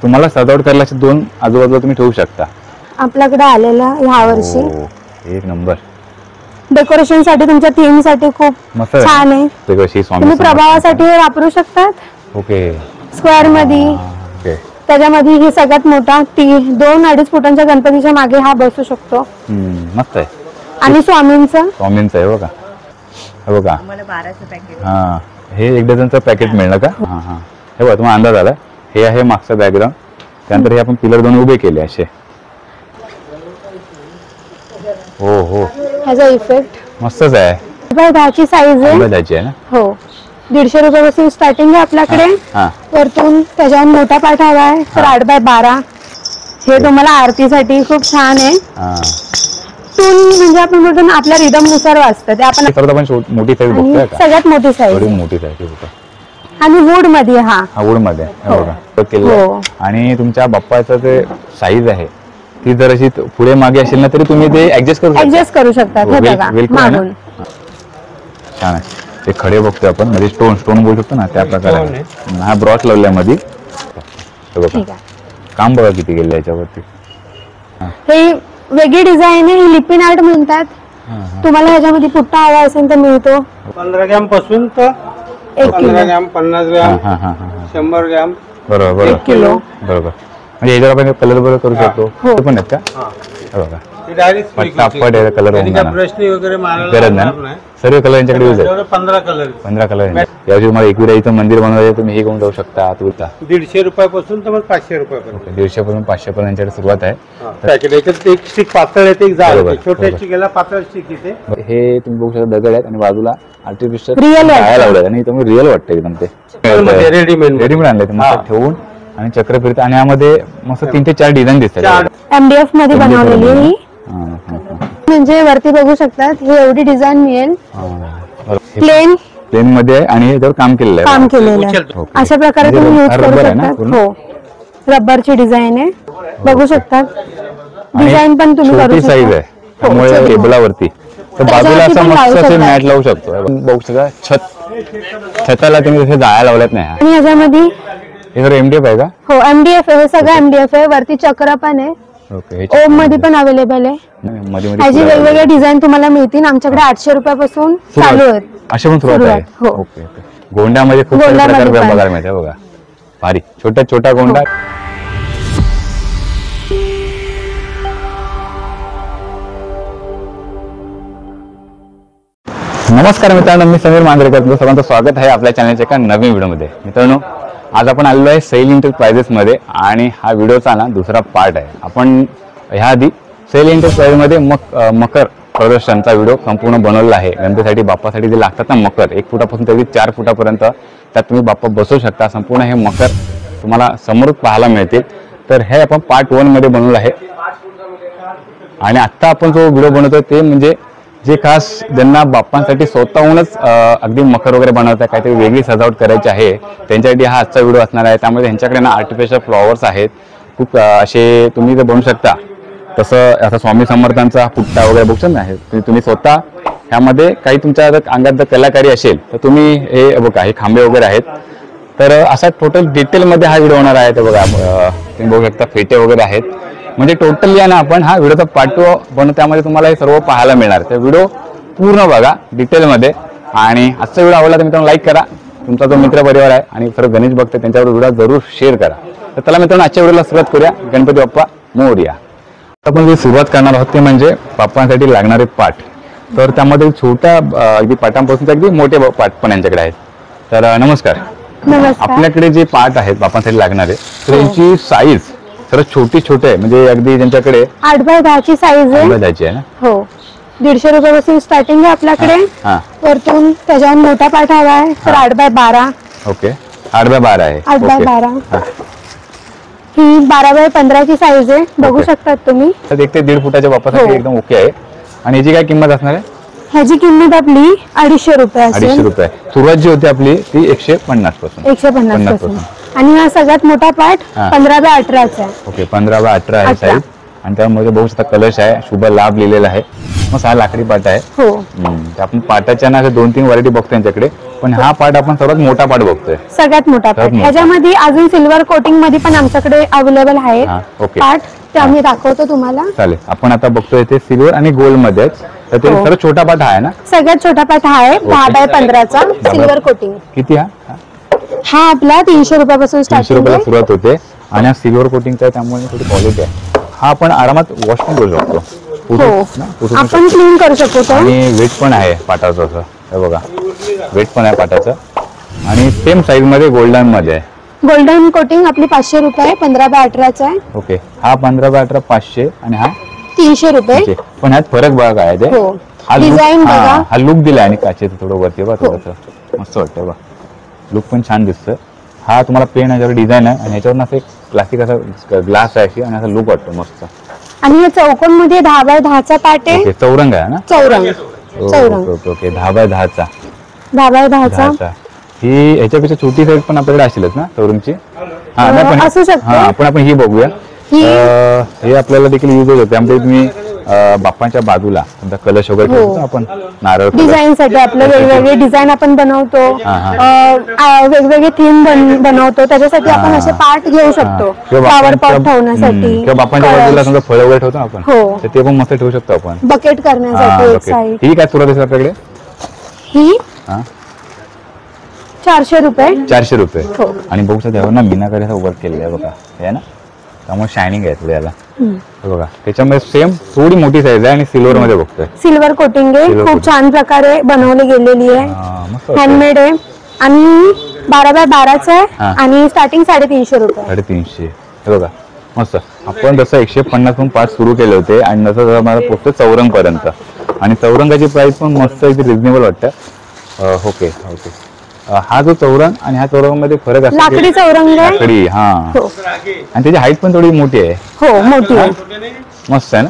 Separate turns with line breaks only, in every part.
तुम्हाला सजावट करायला असे दोन आजूबाजूला तुम्ही ठेवू शकता.
आपल्याकडे आलेला ह्या वर्षी
एक नंबर
डेकोरेशन साठी, तुमच्या थीम साठी खूप
मस्त
छान आहे. तुम्ही प्रभावासाठी वापरू शकतात.
ओके.
स्क्वेअर मध्ये.
ओके.
त्याच्यामध्ये ही सगळ्यात मोठा 2-2.5 फुटांच्या गणपतीच्या मागे हा बसू शकतो.
मस्त आहे.
आणि स्वामींचं
आहे बघा. हे बघा
आम्हाला 12चं पॅकेट.
हा, हे 1 डझनचं पॅकेट मिळणार का? हा हा. हे बघा तुम्हाला अंदाज आला. हे आहे मागचा बॅकग्राऊंड. त्यानंतर हे आपण पिलर 2 उभे केले असे. हो हो,
ह्याचा इफेक्ट
मस्तच आहे.
10ची साईज आहे.
10ची आहे ना?
हो. 150 रुपयापासून स्टार्टिंग आहे आपल्याकडे. वरतून त्याच्यावर मोठा पाठ हवा आहे तर 8x12. हे तुम्हाला आरतीसाठी खूप छान आहे. टून म्हणजे आपण म्हणतो ना आपल्या रिदम नुसार वाजतं ते. आपण
मोठी साईज बघतोय का?
सगळ्यात मोठी साईज.
मोठी साईज.
आणि वूड मध्ये. हा
वूड मध्ये बघा. आणि तुमच्या बाप्पाचं जे साईज आहे ती जर अशी पुढे मागे असेल ना तरी तुम्ही ते ऍडजस्ट करू शकता. छान आहे. ते खडे बघतोय आपण, म्हणजे स्टोन बोलू शकतो ना त्या प्रकारे. हा ब्रॉस लावल्या मध्ये. काम बघा किती गेलं याच्यावरती.
हे वेगळी डिझाईन आहे. लिपिन आर्ट म्हणतात. तुम्हाला ह्याच्यामध्ये पुट्टा हवा असेल तर मिळतो.
15 ग्रॅम पासून तर 15 ग्रॅम, 50 ग्रॅम, 100 ग्रॅम.
बरोबर.
1 किलो.
बरोबर. म्हणजे याच्यावर आपण कलर बरोबर करू शकतो. पण आहेत का? बघा कलर गरज नाही. सर्व कलर यांच्याकडे यूज आहे.
15 कलर.
यावेळी मला एकविराईचं मंदिर बनवायचं तुम्ही हे घेऊन जाऊ शकता.
150 रुपयापासून तर 500 रुपयापर्यंत.
150 पासून 500 पर्यंत यांच्याकडे सुरुवात आहे.
पॅकेट याच्यात एक स्टिक पातळ आहे, एक जाड आहे. छोट्या स्टिकला पातळ स्टिक इथे.
हे तुम्ही बघू शकता दगड आहेत आणि बाजूला आर्टिफिशियल
रिअल
लावलं आणि तुम्ही रिअल वाटतं एकदम. ते रेडीमेड आणले मस्त ठेवून आणि चक्र फिरत. आणि यामध्ये मस्त 3 ते 4 डिझाईन दिसतात.
MDF मध्ये बनवलेली आहे. म्हणजे वरती बघू शकतात ही एवढी डिझाईन मिळेल.
प्लेन मध्ये आहे आणि याच्यावर काम केलेलं
आहे. अशा प्रकारे तुम्ही यूज करू शकता. हो, रबरची डिझाईन आहे. बघू शकतात. डिझाईन पण तुम्ही करू शकता.
साईज आहे त्यामुळे टेबलावरती तर बाजूला असं मस्त असे मॅट लावू शकतो. बघू शकता छताला तुम्ही जसे जाळ्या लावल्यात नाही.
आणि याच्यामध्ये
हे सर MDF आहे का?
हो, MDF आहे. हे सगळं MDF आहे. वरती चक्र पण आहे. ओम मध्ये पण अवेलेबल आहे. ह्याची वेगवेगळे डिझाईन तुम्हाला मिळतील. आमच्याकडे 800 रुपयापासून चालू आहेत.
असे पण सुरुवात आहे. ओके. गोंड्यामध्ये खूप प्रकार बघायला मिळते बघा. भारी छोटा गोंडा. नमस्कार मित्रांनो, मी समीर मांजरेकर. तुमचं सर्वांचं स्वागत आहे आपल्या चॅनलच्या एका नवीन व्हिडिओमध्ये. मित्रांनो, आज आपण आलेलो आहे सैल एंटरप्राइजेस मध्ये आणि हा व्हिडिओचा ना दुसरा पार्ट आहे. आपण ह्या आधी सैल एंटरप्राइज मध्ये मकर प्रदर्शनचा व्हिडिओ संपूर्ण बनवलेला आहे. गणपतीसाठी बाप्पासाठी जे लागतात ना मकर, 1 फुटापासून ते 4 फुटापर्यंत त्यात तुम्ही बाप्पा बसवू शकता. संपूर्ण हे मकर तुम्हाला समोर पाहायला मिळतील. तर हे आपण पार्ट 1 मध्ये बनवलं आहे. आणि आता आपण जो व्हिडिओ बनवतोय ते म्हणजे जे खास ज्यांना बाप्पांसाठी स्वतःहूनच अगदी मकर वगैरे बनवतात, काहीतरी वेगळी सजावट करायची आहे, त्यांच्यासाठी हा आजचा व्हिडिओ असणार आहे. त्यामध्ये त्यांच्याकडे ना आर्टिफिशियल फ्लॉवर्स आहेत खूप असे, तुम्ही जर बनवू शकता. तसं आता स्वामी समर्थांचा पुट्टा वगैरे बघू शकता आहे तुम्ही स्वतः. ह्यामध्ये काही तुमच्या अंगात जर कलाकारी असेल तर तुम्ही हे बघा, हे खांबे वगैरे आहेत. तर असा टोटल डिटेलमध्ये हा व्हिडिओ होणार आहे. तर बघा तुम्ही बघू शकता फेटे वगैरे आहेत. म्हणजे टोटली आहे ना आपण हा व्हिडिओचा पार्ट 2 बनवतो, त्यामध्ये तुम्हाला हे सर्व पाहायला मिळणार. तर व्हिडिओ पूर्ण बघा डिटेलमध्ये. आणि आजचा व्हिडिओ आवडला तर मित्रांनो लाईक करा. तुमचा जो मित्र परिवार आहे आणि सर्व गणेश भक्त त्यांच्यावर व्हिडिओ जरूर शेअर करा. तर चला मित्रांनो, आजच्या व्हिडिओला सुरुवात करूया. गणपती बाप्पा मोरया. आपण जी सुरुवात करणार आहोत ते म्हणजे बाप्पांसाठी लागणारे पाठ. तर त्यामध्ये छोट्या अगदी पाठांपासून अगदी मोठे पाठ पण यांच्याकडे आहेत. तर नमस्कार. आपल्याकडे जे पाठ आहेत बाप्पांसाठी लागणारे तर त्यांची साईज सर्वात छोटे आहे. म्हणजे अगदी ज्यांच्याकडे
8x10ची साईज आहे.
8x10ची आहे ना?
हो. 150 रुपयापासून स्टार्टिंग आहे आपल्याकडे. वरतून त्याच्यावर मोठा पाठ हवा आहे तर 8x12.
ओके. 8x12 आहे.
8x12. ही 12x15ची साईज आहे. बघू शकतात तुम्ही.
तर 1 ते 1.5 फुटाच्या बाप्पासाठी एकदम ओके आहे. आणि याची काय किंमत असणार आहे?
ह्याची किंमत आपली 250 रुपये असेल.
250 रुपये. सुरुवात जी होती आपली ती 150 पासून.
150 पासून. आणि हा सगळ्यात मोठा पाठ 15x18चा आहे.
ओके. 15x18 आहे साईज. आणि त्यामध्ये बघू शकता कलश आहे, शुभ लाभ लिहिलेला आहे. मग 6 लाकडी पाट आहे.
हो.
आपण पाटाच्या ना 2-3 व्हरायटी बघतो यांच्याकडे. पण हा पार्ट आपण सर्वात मोठा पार्ट बघतोय.
सगळ्यात मोठा पार्ट.
मोठा.
ह्याच्यामध्ये अजून सिल्वर कोटिंग मध्ये पण आमच्याकडे अवेलेबल आहे
हा, ओके.
पार्ट, ते आम्ही दाखवतो तुम्हाला.
चालेल. आपण आता बघतोय ते सिल्वर आणि गोल्ड मध्ये आहेत. तर ते
हो.
सर्वात छोटा पार्ट हा आहे ना?
सगळ्यात छोटा पार्ट हा आहे 10x15चा सिल्वर कोटिंग.
किती हा?
हा आपला 300 रुपयापासून
300
स्टार्टिंग
रुपयाला
आहे.
सुरुवात होते आणि हा सिल्वर कोटिंगचा आहे त्यामुळे थोडी क्वालिटी आहे. हा आपण आरामात वॉश पण करू शकतो.
हो
ना? पुसून
आपण क्लीन करू शकतो.
आणि वेट पण आहे पाटाचं असं. हे बघा वेट पण आहे पाटाचं आणि सेम साईज मध्ये गोल्डन मध्ये आहे.
गोल्डन कोटिंग आपली 500 रुपये 15x18चा आहे.
ओके. हा 15x18 500 आणि हा
300 रुपये.
ओके. पण ह्यात फरक बघा काय आहे ते.
हो.
हा look-
डिझाईन
हा,
बघा.
हा लुक दिला आणि काचेचं थोडं वरती बघा
हो.
थोडंसं मस्त वाटतं बघा. लुक पण छान दिसतं. हा तुम्हाला पेन ह्याच्यावर डिझाईन आहे आणि ह्याच्यावर असं एक क्लासिक असा ग्लास आहे अशी आणि असा लुक वाटतो मस्त.
आणि हे चौकोन मध्ये 10x10चा पार्ट आहे.
ओके. चौरंग आहे ना?
चौरंग. चौरंग
ओके ओके. 10x10चा
10x10चा
ही ह्याच्यापेक्षा छोटी साईज पण आपल्याकडे असेलच ना चौरंगची? हा नाही पण
असू शकते.
हा आपण ही बघूया.
ही-
हे आपल्याला देखील युज होतं. त्यामध्ये तुम्ही बाप्पांच्या बाजूला समजा कलश वगैरे
हो.
ठेवतो आपण नारळ कलश.
डिझाईन साठी आपलं वेगवेगळे डिझाईन आपण बनवतो. वेगवेगळे थीम बनवतो. त्याच्यासाठी आपण असे पार्ट घेऊ शकतो. फ्लावर पॉट ठेवण्यासाठी,
किंवा बाप्पांच्या बाजूला समजा फळं वगैरे ठेवतो ना आपण.
हो.
तर ते पण मस्त ठेवू शकतो आपण.
बकेट करण्यासाठी एक साईड.
ही काय सुरुवात आहे आपल्याकडे?
ही
हा
400 रुपये.
400 रुपये.
हो.
आणि बघू शकता यावर ना मीनाकारी असं वर्क केलेलं आहे बघा. हे ना त्यामुळे शायनिंग आहे थोडी याला. हे बघा त्याच्यामध्ये सेम थोडी मोठी साईज आहे आणि सिल्वर मध्ये बघतोय.
सिल्वर कोटिंग आहे.
Silver
खूप छान प्रकारे बनवली गेलेली आहे.
मस्त वाटतंय.
हँडमेड आहे आणि 12x12चा आहे
हा.
आणि स्टार्टिंग 350 रुपये.
350. हे बघा मस्त. आपण जसं 150 पासून पार्ट सुरू केले होते आणि जसं मला पोहोचतो चौरंग पर्यंत आणि चौरंगाची प्राइस पण मस्त इथे रिझनेबल वाटतं. Okay okay. हा जो चौरंग आणि ह्या चौरंगामध्ये फरक असतो.
लाकडी चौरंग आहे.
लाकडी हा
हो
आणि त्याची हाईट पण थोडी मोठी आहे.
हो मोठी आहे.
मस्त आहे ना.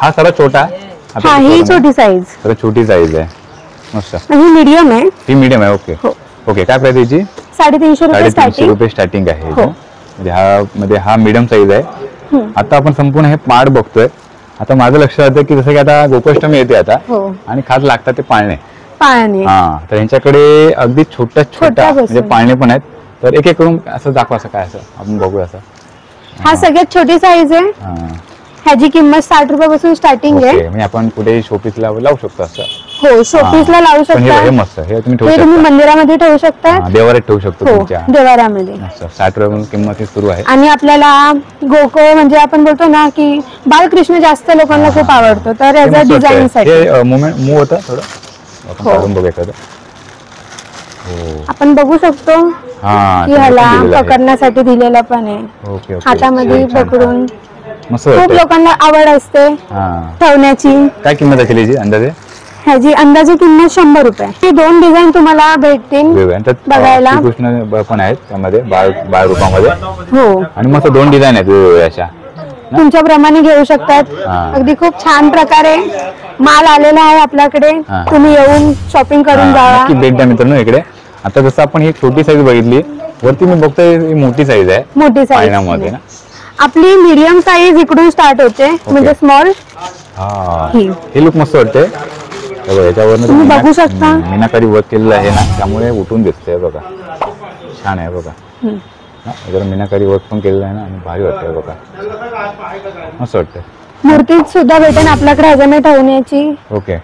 हा सर्वात छोटा आहे.
हा ही छोटी साईज.
सर्वात छोटी साईज आहे. मस्त.
ही मीडियम आहे.
ही मीडियम आहे. ओके
हो.
ओके. काय प्राइस याची?
350 रुपये
350
स्टार्टिंग.
रुपये स्टार्टिंग आहे.
हो.
म्हणजे हा मीडियम साईज आहे. आता आपण संपूर्ण हे पार्ट बघतोय. आता माझं लक्ष येतं की जसं की आता गोकुष्टमी येते आता
हो.
आणि खास लागतात ते पाळणे.
पायाने.
हा तर यांच्याकडे अगदी छोट्या
छोट्यापासून.
म्हणजे पाळणे पण आहेत. तर एक एक करून असं दाखवा असं काय असं आपण बघूया असं.
हा सगळ्यात छोटी साईज आहे.
हा.
ह्याची किंमत 60 रुपयापासून स्टार्टिंग
ओके.
आहे.
म्हणजे आपण कुठे शोपीसला लावू शकतो असं.
हो शोपीसला लावू
पण हे
शकता.
मस्त हे तुम्ही ठेवू
हे तुम्ही
शकता.
मंदिरामध्ये ठेवू शकता.
देवाऱ्यात ठेवू शकतो
हो
तुमच्या.
देवाऱ्यामध्ये.
मस्त. 60 रुपये किंमत ही सुरू आहे.
आणि आपल्याला गोकुळ म्हणजे आपण बोलतो ना की बालकृष्ण जास्त लोकांना खूप आवडतो तर याचा डिझाईन साठी
हे मुवमेंट मूव होतं थोडं आपण
हो.
काढून बघूया एखादं. हो.
आपण बघू शकतो
हा
की
ते
ह्याला
पण दिलेलं आहे.
पकडण्यासाठी दिलेला पण आहे.
Okay okay.
हातामध्ये
छान, छान.
पकडून
मस्त
खूप
वाटतंय.
लोकांना आवड असते
हा
ठेवण्याची.
काय किंमत असेल याची अंदाजे?
ह्याची अंदाजे किंमत 100 रुपये. हे 2 डिझाईन तुम्हाला भेटतील
वेगवेगळ्या. त्यात
बघायला.
श्रीकृष्ण पण आहेत त्यामध्ये बाळ रूपामध्ये
हो
आणि मस्त 2 डिझाईन आहेत वेगवेगळ्या अशा.
तुमच्या प्रमाणे घेऊ शकतात.
हा.
अगदी खूप छान प्रकारे माल आलेला आहे आपल्याकडे.
हा.
तुम्ही येऊन शॉपिंग करून
हा,
जावा.
नक्की भेट द्या मित्रांनो इकडे. आता जसं आपण ही छोटी साईज बघितली वरती मी बघतोय ही मोठी साईज आहे
मोठी
पाळण्यामध्ये
साईज
ना.
आपली मीडियम साईज इकडून स्टार्ट होते म्हणजे स्मॉल.
हा
ही.
हे लुक मस्त वाटते. याच्यावर
तुम्ही बघू शकता.
मीनाकारी वर्क केलेलं आहे ना त्यामुळे उठून दिसतंय बघा. छान आहे बघा. हा, याच्यावर मीनाकारी वर्क पण केलेलं आहे ना आणि भारी वाटतंय बघा. मस्त वाटतंय.
मूर्तीत सुद्धा भेटेन आपल्याकडे ह्याच्यामध्ये ठेवण्याची.
ओके.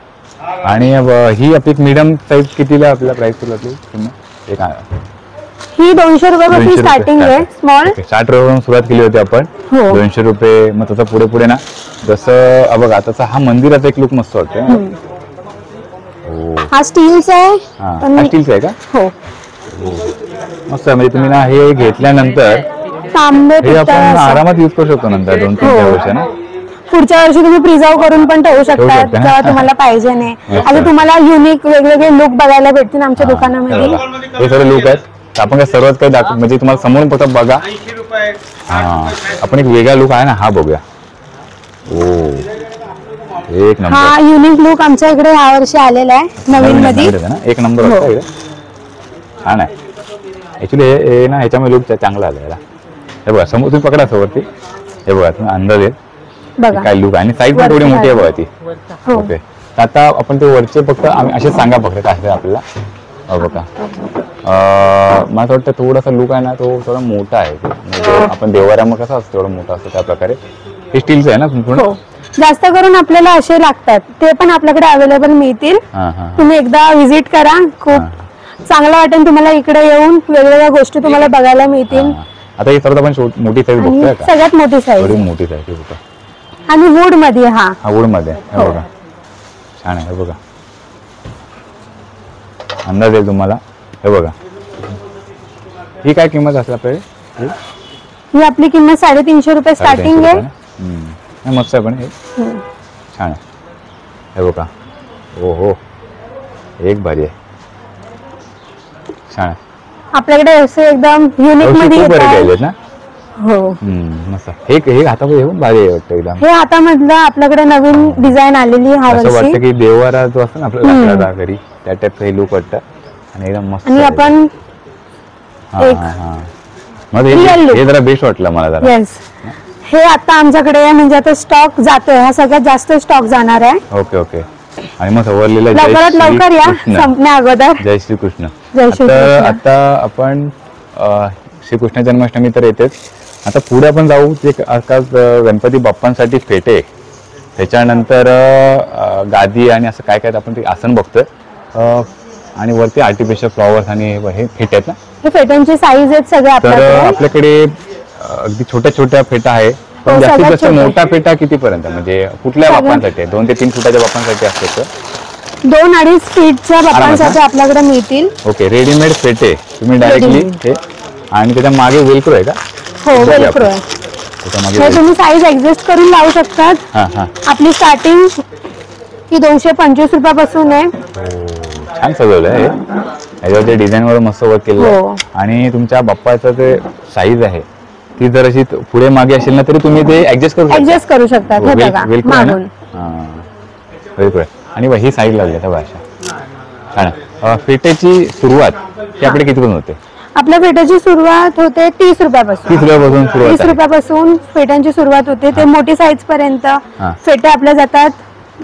आणि ही आपली मीडियम साईज कितीला आपल्याला प्राइस तुला एक
ही 200 रुपयापासून
200
स्टार्टिंग आहे
रुपये.
स्मॉल.
ओके. 60 रुपयापासून सुरुवात केली होती आपण.
हो.
200 रुपये. मग तसं पुढे पुढे ना जसं बघा त्याचा हा मंदिराचा एक लुक मस्त वाटतोय. हो.
हा स्टीलचा आहे.
हा
पण-
स्टीलचा आहे का?
हो
मस्त आहे. म्हणजे तुम्ही ना हे घेतल्यानंतर
तांबे
हे आपण
पितळ असं.
आरामात युज करू शकतो नंतर 2-3
हो.
वर्ष ना.
पुढच्या वर्षी तुम्ही प्रिझर्व करून पण ठेवू शकता
शकता.
जेव्हा तुम्हाला पाहिजे नाही.
अच्छा.
आता तुम्हाला युनिक वेगवेगळे लुक बघायला भेटतील आमच्या दुकानामध्ये.
हे सगळे लुक आहेत. तर आपण काय सर्वच काही म्हणजे तुम्हाला समोरून फक्त बघा.
80 रुपये.
हा आपण एक वेगळा लुक आहे ना हा बघूया. ओ एक नंबर.
हा युनिक लुक आमच्या इकडे ह्या वर्षी आलेला आहे नवीन मध्ये.
ना एक नंबर
हो.
वाटतं इकडे. छान आहे ऍक्च्युली हे ना ह्याच्यामध्ये लुक चांगला आला याला. हे बघा समोर तुम्ही पकडा समोरती. हे बघा तुम्ही अंदाज येईल
बघा
काय लुक आणि साईज पण थोडी मोठी आहे बघा ती.
हो.
ओके. तर आता आपण ते वरचे फक्त आम्ही असे सांगा फक्त काय आहे आपल्याला बघा. मला असं वाटतं थोडासा लुक आहे ना तो थोडा मोठा आहे, म्हणजे आपण देवाऱ्यामध्ये कसं असतं तेवढा मोठा असतो त्या प्रकारे. हे स्टीलचं आहे ना पूर्ण?
जास्त करून आपल्याला असे लागतात, ते पण आपल्याकडे अवेलेबल मिळतील. तुम्ही एकदा व्हिजिट करा, खूप चांगलं वाटेल तुम्हाला इकडे येऊन. वेगवेगळ्या गोष्टी तुम्हाला बघायला मिळतील.
आता ही सर्वात आपण मोठी साईज बघतोय का?
सगळ्यात मोठी साईज,
मोठी साईज
आणि वूड मध्ये. हा
वूड मध्ये बघा, छान आहे बघा. अंदाज येईल तुम्हाला. हे बघा, ही काय किंमत असेल आपल्याकडे?
ही आपली किंमत 350 रुपये स्टार्टिंग आहे.
मस्त आहे पण हे छान आहे. हे बघा, हो हो, एक भारी आहे, छान आहे.
आपल्याकडे असे एकदम युनिक मध्ये
येतात ना.
हो
मस्त. हे हातामध्ये भारी आहे वाटतं एकदम.
हे हातामधलं आपल्याकडे नवीन डिझाईन आलेली ह्या
असं
वर्षी.
वाटतं की देवारा जो असतो ना आपल्या लाकडाचा घरी, त्या टाईपचं हे लुक वाटतं आणि एकदम मस्त.
आणि आपण
हे जरा बेस्ट वाटलं मला जरा.
येस, हे आता आमच्याकडे म्हणजे आता स्टॉक जातोय, हा सगळ्यात जास्त स्टॉक जाणार आहे.
Okay okay. आणि मग सवरलेलं
लवकरात लवकर या, संपण्या अगोदर.
जय श्रीकृष्ण.
जय श्रीकृष्ण.
आता आपण श्रीकृष्ण जन्माष्टमी तर येतेच, आता पुढे आपण जाऊ ते गणपती बाप्पांसाठी फेटे, त्याच्यानंतर गादी आणि असं काय काय आपण ते आसन बघतोय, आणि वरती आर्टिफिशियल फ्लॉवर्स आणि हे फेटे आहेत ना.
हे फेट्यांची साईज आहेत सगळे
तर आपल्याकडे अगदी छोट्या छोट्या फेटा आहे. पण जास्तीत जास्त मोठा फेटा कितीपर्यंत, म्हणजे कुठल्या बाप्पांसाठी? 2 ते 3 फुटाच्या बाप्पांसाठी असतो.
2-2.5 फीटच्या बाप्पांसाठी आपल्याकडे मिळतील.
ओके, रेडीमेड फेटे तुम्ही डायरेक्टली हे, आणि त्याच्या मागे वेलक्रो आहे का?
हो, वेलक्रो आहे. हे तुम्ही साईज ऍडजस्ट करून लावू शकतात. आपली स्टार्टिंग ही 225 रुपयापासून आहे.
छान सजवलं आहे, याच्यावर ते डिझाईन वर मस्त वर्क केलं. आणि तुमच्या बाप्पाचं ते साईज आहे ती जर अशी पुढे मागे असेल ना तरी तुम्ही ते ऍडजस्ट करू शकता.
हे बघा, मागून
वेलक्रो. आणि ही साईज लागली त्या भाषा. छान. फेटेची सुरुवात ही आपली कितीपासून होते?
आपल्या फेट्याची सुरुवात होते 30 रुपयापासून. 30 रुपयापासून फेट्यांची सुरुवात होते. ते मोठी साईज पर्यंत फेटे आपल्या जातात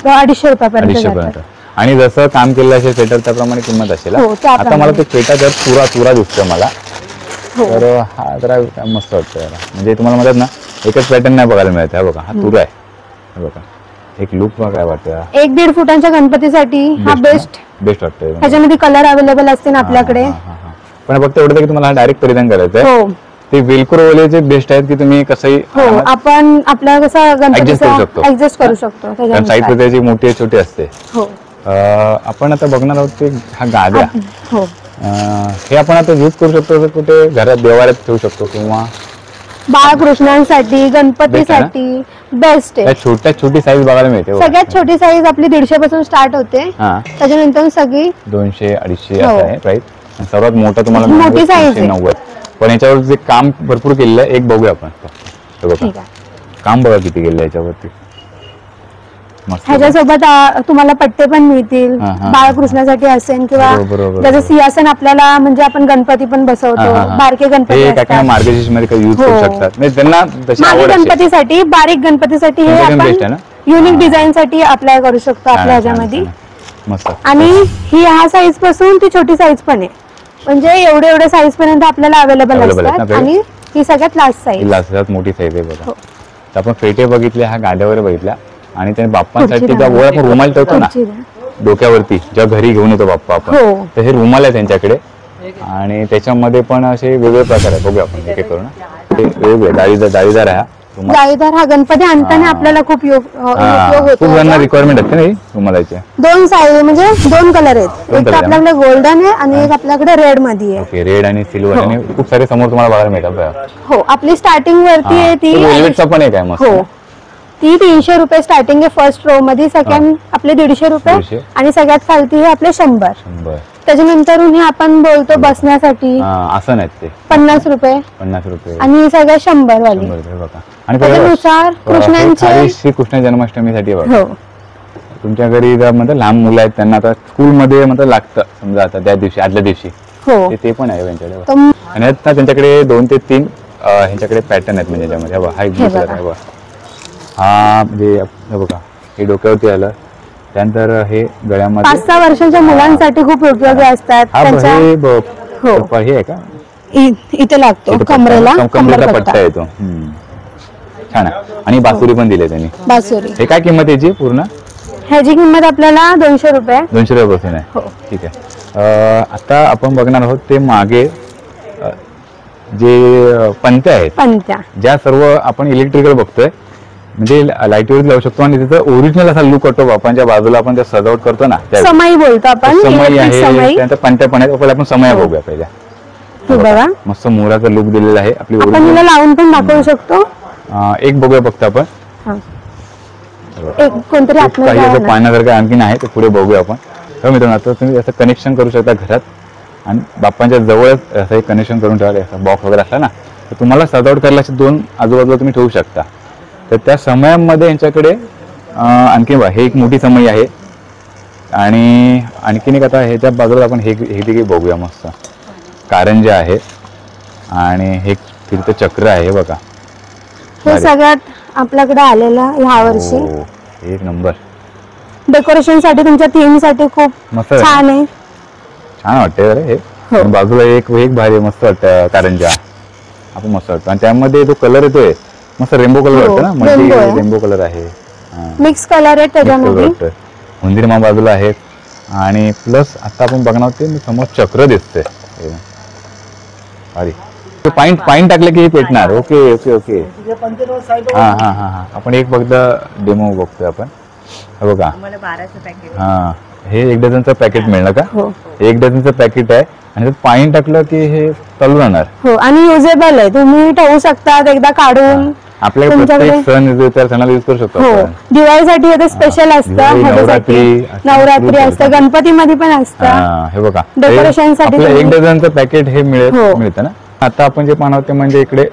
250 रुपयापर्यंत.
आणि जसं काम केलं असेल फेटर त्याप्रमाणे किंमत असेल. आता मला ते फेटा जर चुरा दिसतोय मला, तर हा जरा मस्त वाटतं जरा. म्हणजे तुम्हाला म्हणतात ना एकच पॅटर्न नाही बघायला मिळत. हा बघा, हा तुरा आहे बघा, एक लुक काय वाटतं.
1-1.5 फुटांच्या गणपतीसाठी हा बेस्ट
वाटतोय.
ह्याच्यामध्ये कलर अवेलेबल असतील आपल्याकडे.
पण फक्त एवढं की तुम्हाला डायरेक्ट परिधान करायचं आहे. ते वेलक्रोवाले बेस्ट आहेत की तुम्ही कसंही
आपण आपल्या कसं गणपतीचं ऍडजस्ट करू शकतो.
साईज त्याची मोठी छोटी असते. आपण आता बघणार आहोत की हा गाद्या, हे आपण आता यूज करू शकतो कुठे घरात देवाऱ्यात ठेवू शकतो किंवा
बाळकृष्णांसाठी, गणपतीसाठी बेस्ट आहे.
छोटी साईज बघायला मिळते.
सगळ्यात छोटी साईज आपली 150 पासून स्टार्ट होते, त्याच्यानंतर सगळी
200-250 असं आहे प्राइस. सर्वात मोठा तुम्हाला
मोठी साईज
90. पण याच्यावर जे काम भरपूर केलेलं आहे, एक बघूया आपण. बघा काम बघा किती केलं याच्यावरती.
ह्याच्यासोबत तुम्हाला पट्टे पण मिळतील बाळकृष्णासाठी असेल, किंवा त्याचं सिंहासन आपल्याला म्हणजे आपण गणपती पण बसवतो. बारके गणपती गणपतीसाठी, बारीक गणपतीसाठी हे आपण युनिक डिझाईन साठी अप्लाय करू शकतो आपल्या ह्याच्यामध्ये. आणि ही ह्या साईज पासून ती छोटी साईज पण आहे, म्हणजे एवढे साईज पर्यंत आपल्याला अवेलेबल असतात. आणि ही सगळ्यात लास्ट
मोठी साईज आहे बघा. आपण फेटे बघितले, ह्या गाद्यावर बघितल्या, आणि त्याने बाप्पांसाठी ज्या वर आपण रुमाल ठेवतो ना डोक्यावरती, जेव्हा घरी घेऊन येतो बाप्पा आपण, तर हे रुमाल आहे त्यांच्याकडे. आणि त्याच्यामध्ये पण असे वेगवेगळे प्रकार आहे. बघूया आपण एक एक करून. ते वेगवेगळे जाळीदार आहे.
जाळीदार हा गणपती आणताना आपल्याला खूप उपयोग होतो.
रिक्वायरमेंट असते ना रुमालाची.
2 साईज म्हणजे 2 कलर आहेत. एक आपल्याकडे गोल्डन आहे आणि एक आपल्याकडे रेड मध्ये आहे.
रेड आणि सिल्वर, आणि खूप सारे समोर तुम्हाला बघायला मिळतात.
हो, आपली स्टार्टिंग वरती आहे ती
वेल्वेटचा पण एक आहे मस्त.
ती 300 रुपये स्टार्टिंग आहे फर्स्ट रो मध्ये. सेकंड आपले 150 रुपये, आणि सगळ्यात खालती हे आपले 100. त्याच्यानंतर हे आपण बोलतो बसण्यासाठी
आसन आहेत ते
50 रुपये, आणि सगळ्या 100 वाली.
आणि
त्याच्यानुसार कृष्णांचे
श्रीकृष्ण जन्माष्टमीसाठी तुमच्या घरी जर म्हणजे लहान मुलं आहेत त्यांना आता स्कूलमध्ये म्हणजे लागतं समजा आता त्या दिवशी आदल्या दिवशी, ते पण आहे त्यांच्याकडे. आणि आता त्यांच्याकडे 2 ते 3 ह्यांच्याकडे पॅटर्न आहेत. म्हणजे त्याच्यामध्ये हा एक आहे बघा, हा म्हणजे बघा हे डोक्यावरती आलं, त्यानंतर हे गळ्यामध्ये
5-6 वर्षांच्या मुलांसाठी खूप उपयोगी असतात.
हा
त्यांच्या
हे
हो.
हे आहे का
इथे लागतो कमरेला,
कमरेला पट्टा येतो. छान आहे. आणि बासुरी पण दिली त्यांनी.
बासुरी
हे काय किंमत याची पूर्ण?
ह्याची किंमत आपल्याला 200 रुपये.
200 रुपयापासून आहे.
हो.
ठीक आहे. आता आपण बघणार आहोत ते मागे जे पंत्या आहेत,
पंत्या
ज्या सर्व आपण इलेक्ट्रिकल बघतोय, म्हणजे लाईटीवर लावू शकतो आणि तिथं ओरिजिनल असा लुक वाटतो. बापांच्या बाजूला आपण त्या सजावट करतो ना,
समई बोलतो आपण.
समई आहे,
समई.
त्यानंतर पंत्या पण आहेत. पहिले आपण समया बघूया पहिल्या.
हे बघा
मस्त मोराचा लुक दिलेला आहे. आपली
आपण हिला लावून पण दाखवू शकतो.
एक बघूया फक्त आपण.
एक कोणतरी
काही असं पाहण्यासारखं आणखीन आहे, ते पुढे बघूया आपण. तर मित्रांनो, आता तुम्ही असं कनेक्शन करू शकता घरात आणि बाप्पांच्या जवळच असं एक कनेक्शन करून ठेवायला. असा बॉक्स वगैरे असला ना, तर तुम्हाला सजावट करायला असे 2 आजूबाजूला तुम्ही ठेवू शकता. तर त्या समयामध्ये यांच्याकडे आणखी हे एक मोठी समई आहे आणि आणखीन एक आता ह्याच्या बाजूला आपण हे देखील बघूया. मस्त कारंजा आहे आणि हे फिरतं चक्र आहे बघा.
हे सगळ्यात आपल्याकडे आलेलं ह्या वर्षी.
एक नंबर.
डेकोरेशन साठी, तुमच्या थीम साठी खूप
मस्त
छान आहे.
छान वाटतंय बरं हे. बाजूला एक भारी मस्त वाटतं कारंजा. आपण मस्त वाटतं आणि त्यामध्ये जो कलर येतोय मस्त रेनबो कलर वाटतं ना. मध्ये रेनबो कलर आहे,
मिक्स कलर आहे त्याच्यामध्ये.
उंदीरमा बाजूला आहेत आणि प्लस आता आपण बघणार ते समोर चक्र दिसतंय. अरे पाईन टाकले की पेटणार. Okay okay okay. हा आपण एक बघता डेमो बघतोय आपण. बघा हा, हे 1 डझनचं पॅकेट मिळणार का? 1 डझनचं पॅकेट आहे आणि त्यात पाईन टाकलं की हे चालू राहणार.
हो आणि युजेबल आहे. तुम्ही ठेवू शकता एकदा काढून.
आपल्याकडे प्रत्येक सण त्या सणाला यूज करू शकतो.
हो, दिवाळीसाठी हे स्पेशल असतं, नवरात्री असतं, गणपतीमध्ये पण असतं.
हे बघा
डेकोरेशन साठी
1 डझनचं पॅकेट हे मिळतं ना. आता आपण जे पाहणार ते म्हणजे इकडे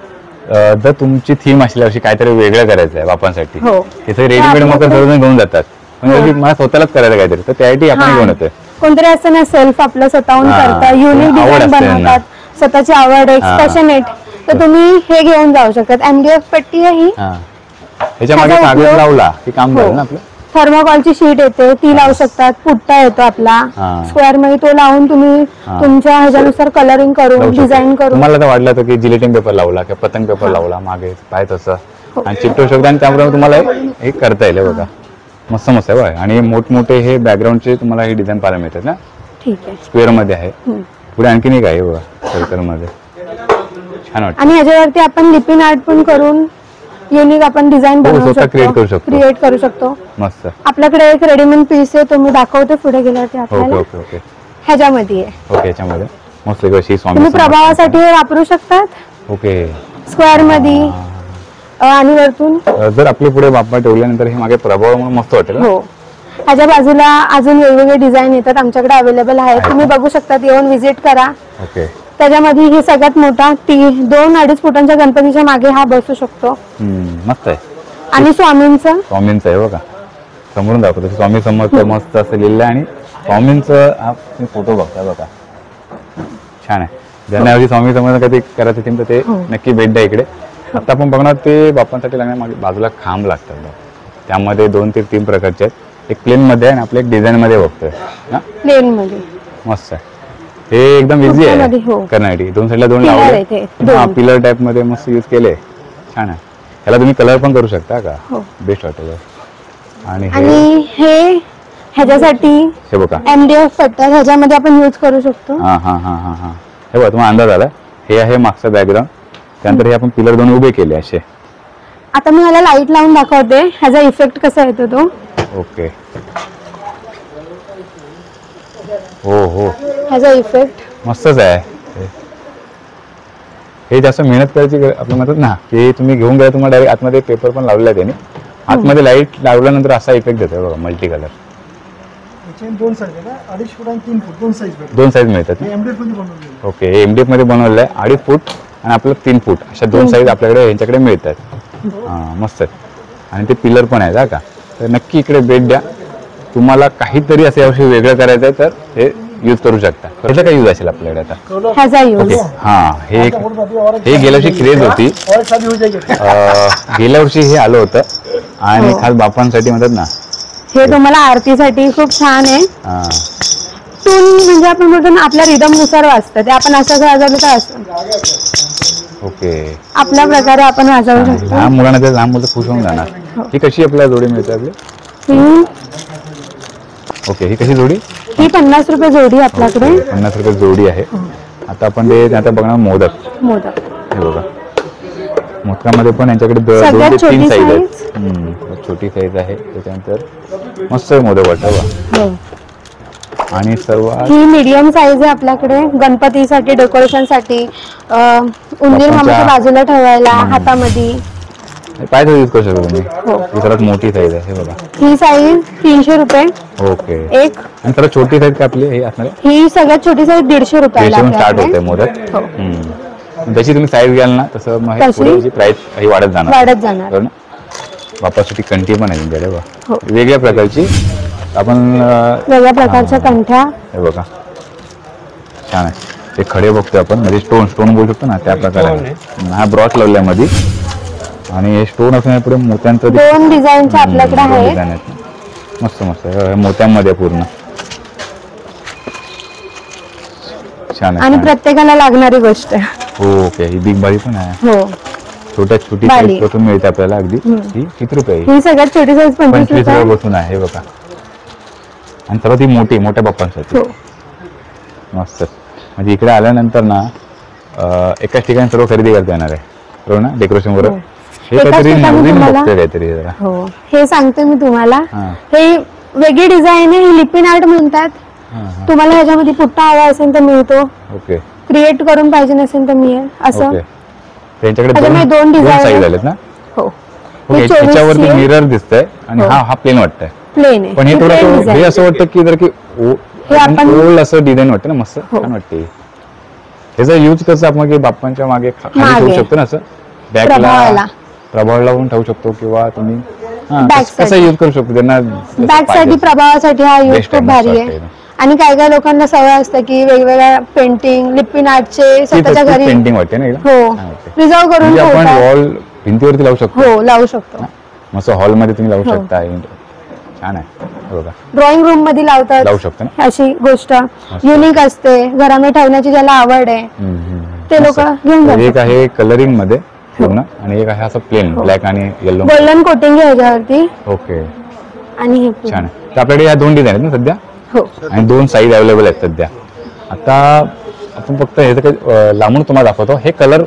जर तुमची थीम असल्या अशी काहीतरी वेगळं करायचं आहे बापांसाठी, तिथे रेडीमेड मग सर्वजण घेऊन जातात. म्हणजे मला स्वतःलाच करायचं काहीतरी, तर त्यासाठी आपण घेऊन येतोय.
कोणतरी असं ना सेल्फ आपलं स्वतःहून करतात, युनिक डिझाईन बनवतात, स्वतःची आवड एक्सप्रेशनेट, तर तुम्ही हे घेऊन जाऊ शकतात. MDF पट्टी आहे ही.
ह्याच्या मागे कागद लावला की काम झालं ना आपलं.
थर्मोकॉलची शीट येते, ती लावू शकतात. पुट्टा येतो आपला स्क्वेअर मध्ये, तो लावून तुम्ही तुमच्या ह्याच्यानुसार कलरिंग करून डिझाईन करून.
तुम्हाला तर वाटलं की जिलेटिन पेपर लावला किंवा पतंग पेपर लावला मागे पाहिजे तसं आणि चिकटवू शकता आणि त्यामुळे तुम्हाला हे करता येईल. बघा मस्त मस्त आहे बघा. आणि मोठमोठे हे बॅकग्राऊंडचे तुम्हाला हे डिझाईन पाहायला मिळतात ना.
ठीक आहे.
स्क्वेअर मध्ये आहे. पुढे आणखीन एक आहे बघा सर्कल मध्ये. छान वाटतं.
आणि ह्याच्यावरती आपण लिपिन आर्ट पण करून युनिक आपण डिझाइन बनवू शकतो, क्रिएट करू शकतो.
मस्त.
आपल्याकडे एक रेडीमेड पीस आहे, तुम्ही दाखवते पुढे गेल्यावरती आपल्याला.
Okay okay.
ह्याच्यामध्ये आहे.
ओके, ह्याच्यामध्ये मस्त कशी स्वामी
तुम्ही प्रभावासाठी वापरू शकतात.
ओके.
स्क्वेअर मध्ये आणि वरतून
जर आपल्या पुढे बाप्पा ठेवल्यानंतर हे मागे प्रभाव म्हणून मस्त वाटेल.
हो. ह्याच्या बाजूला अजून वेगवेगळे डिझाईन येतात, आमच्याकडे अवेलेबल आहेत. तुम्ही बघू शकता, येऊन व्हिजिट करा.
ओके.
त्याच्यामध्ये हे सगळ्यात मोठा 2-2.5 फुटांच्या गणपतीच्या मागे हा बसू शकतो.
मस्त आहे.
आणि स्वामींचं
आहे बघा, समोरून दाखवतो. स्वामी समर्थ मस्त असं लिहिलं आणि स्वामींचं हा फोटो बघताय बघा. छान आहे. ज्यांना स्वामी समर्थ कधी करायचं असेल तर ते नक्की भेट द्या इकडे. आता आपण बघणार ते बाप्पांसाठी लागण्यामागे बाजूला खांब लागतात. त्यामध्ये 2 ते 3 प्रकारचे आहेत. एक प्लेन मध्ये आहे आणि आपलं एक डिझाईन मध्ये बघतोय ना.
प्लेन मध्ये
मस्त आहे. हे एकदम इझी आहे करण्यासाठी. 2 साईडला 2 लावले, पिलर टाइप मध्ये मस्त यूज केले. छान आहे. ह्याला तुम्ही कलर पण करू शकता का. बेस्ट वाटेल. आणि
हे ह्याच्यासाठी
हे बघा
MDF पट्टा ह्याच्यामध्ये आपण यूज करू शकतो.
हे बघा तुम्हाला अंदाज आला. हे आहे मागचा बॅकग्राऊंड. त्यानंतर हे आपण पिलर 2 उभे केले असे.
आता मी ह्याला लाईट लावून दाखवते, ह्याचा इफेक्ट कसा येतो तो.
ओके. हो
ह्याचा इफेक्ट
मस्तच आहे. हे जास्त मेहनत करायची आपलं म्हणतात ना की तुम्ही घेऊन गेला, तुम्हाला डायरेक्ट आतमध्ये पेपर पण लावलेला आहे त्यांनी. आतमध्ये लाईट लावल्यानंतर असा इफेक्ट देतोय बघा, मल्टी कलर.
2 साईज आहे, 2.5 फूट आणि 3 फूट
2 साईज मिळतात. ओके. MDF मध्ये बनवलेलं आहे 2.5 फूट आणि आपलं 3 फूट अशा 2 साईज आपल्याकडे यांच्याकडे मिळतात. मस्त आहे. आणि ते पिलर पण आहेत का. तर नक्की इकडे भेट द्या. तुम्हाला काहीतरी असं यावर्षी वेगळं करायचं आहे तर हे यूज करू शकता. कसं काय यूज असेल आपल्याकडे आता.
ह्याचा यूज
हे गेल्या वर्षी क्रेज होती. गेल्या वर्षी हे आलं होतं आणि खास बापांसाठी म्हणतात ना,
हे तुम्हाला आरतीसाठी खूप छान आहे.
हा
टून म्हणजे आपण बोलतो ना आपल्या रिदम नुसार वाजतं ते आपण असं वाजवलं तर असं
ओके.
आपल्या प्रकारे आपण वाजवू शकतो.
लहान मुलांना तर लहान मुलं खुश होऊन जाणार. ही कशी आपल्याला जोडी मिळते आपली? ओके, ही कशी जोडी?
ही 50 रुपये जोडी आपल्याकडे.
50 रुपये जोडी आहे. आता आपण ते आता बघणार मोदक.
मोदक
हे बघा, मोदकामध्ये पण यांच्याकडे
सगळ्यात
2 ते 3
छोटी
साईज
size.
आहेत. छोटी साईज आहे. त्याच्यानंतर मस्त मोदक वाटतं बघा.
हो.
आणि सर्वात
ही मीडियम साईज आहे आपल्याकडे गणपतीसाठी डेकोरेशन साठी उंदीर मामाच्या बाजूला ठेवायला हातामध्ये.
पाय यूज करू शकतो तुम्ही.
हो.
ही सर्वात मोठी साईज आहे. हे बघा,
ही साईज 300 रुपये
ओके.
एक.
आणि सर्वात छोटी साईज का आपली हे असणार आहे?
ही सगळ्यात छोटी साईज 150 रुपयाला
स्टार्ट होते
आपल्याकडे.
मोदक.
हो.
जशी तुम्ही साईज घ्याल ना तसं मग
तशी
पुढे प्राइस ही वाढत जाणार.
वाढत जाणार.
बरोबर ना? बापासाठी कंठी पण आहे तुमच्याकडे बघा.
हो.
वेगळ्या प्रकारची आपण
वेगळ्या प्रकारच्या कंठ्या.
हे बघा, छान आहे. ते खडे बघतोय आपण, म्हणजे स्टोन बोलू शकतो ना त्या प्रकारे. हा ब्रॉच लावलाय मध्ये आणि हे स्टोन असण्याने पुढे मोत्यांचं
2 डिझाईनच्या आपल्याकडे आहे.
डिझाईन आहेत. मस्त मस्त हे मोत्यांमध्ये पूर्ण छान आहे.
आणि प्रत्येकाला लागणारी गोष्ट.
हो, ओके. ही बिग बाळी पण आहे.
हो.
छोट्या छोटी
बाळी.
साईज पासून मिळते आपल्याला अगदी. ही किती रुपये आहे?
ही सगळ्यात छोटी साईज 25
25
रुपये.
रुपये बसून आहे. हे बघा, आणि सर्वात ही मोठी मोठ्या बाप्पांसाठी.
हो.
मस्त. म्हणजे इकडे आल्यानंतर ना एकाच ठिकाणी सर्व खरेदी करता येणार आहे. बरोबर ना? डेकोरेशन बरोबर. हे
एकाच
काहीतरी
ठिकाणी
नवीन
तुम्हाला-
बघतोय काहीतरी जरा.
हो, हे सांगते मी तुम्हाला.
हा.
हे वेगळी डिझाईन आहे. ही लिपिन आर्ट म्हणतात.
हा, हा.
तुम्हाला ह्याच्यामध्ये पुट्टा हवा असेल तर मिळतो.
ओके
क्रिएट करून पाहिजे नसेल तर मिळेल असं.
ओके. त्यांच्याकडे
त्याच्यामध्ये दोन design
साईज
आहेत.
आलेत ना?
हो.
ओके.
हे 24
त्याच्यावरती
ची आहे.
मिरर दिसतंय आणि
हो.
हा प्लेन वाटतंय.
प्लेन आहे.
पण हे
ही plain
थोडं
design.
हे असं वाटतं की जर की
हे आपण-
ओल्ड असं डिझाईन वाटतं ना, मस्त
हो.
छान वाटते. ह्याचा यूज कसं आपण की बाप्पांच्या मागे खाली
मागे.
ठेवू शकतो ना, असं
प्रभावाला.
बॅकला प्रभाव लावून ठेवू शकतो किंवा तुम्ही
Back
कसं
side.
यूज करू शकतो त्यांना जसं
बॅक साठी
पाहिजे.
प्रभावासाठी हा यूज
Best
खूप
आहे,
भारी
मस्त
आहे.
वाटतंय.
आणि काही काही लोकांना सवय असते की वेगवेगळ्या पेंटिंग लिपिन आर्टचे स्वतःच्या घरी
पेंटिंग वाटते ना एकदम?
हो
छान वाटते.
रिझर्व करून
म्हणजे आपण
ठेवतात.
वॉल भिंतीवरती लावू शकतो.
हो, लावू शकतो.
मस्त हॉलमध्ये तुम्ही लावू
हो.
शकता. छान आहे. हे बघा,
ड्रॉइंग रूम मध्ये लावतात.
लावू शकतो ना.
अशी गोष्ट युनिक असते. घरामध्ये ठेवण्याची ज्याला आवड आहे ते लोक घेऊन
तर एक
जातात.
आहे कलरिंग मध्ये पूर्ण आणि एक आहे असं प्लेन ब्लॅक आणि येलो.
गोल्डन कोटिंग आहे ह्याच्यावरती.
ओके,
आणि हे पूर्ण.
छान आहे. तर आपल्याकडे या 2 डिझाईन आहेत ना सध्या,
हो.
आणि 2 साईज अवेलेबल आहेत सध्या. आता आपण फक्त हे काही लांबून तुम्हाला दाखवतो. हे कलर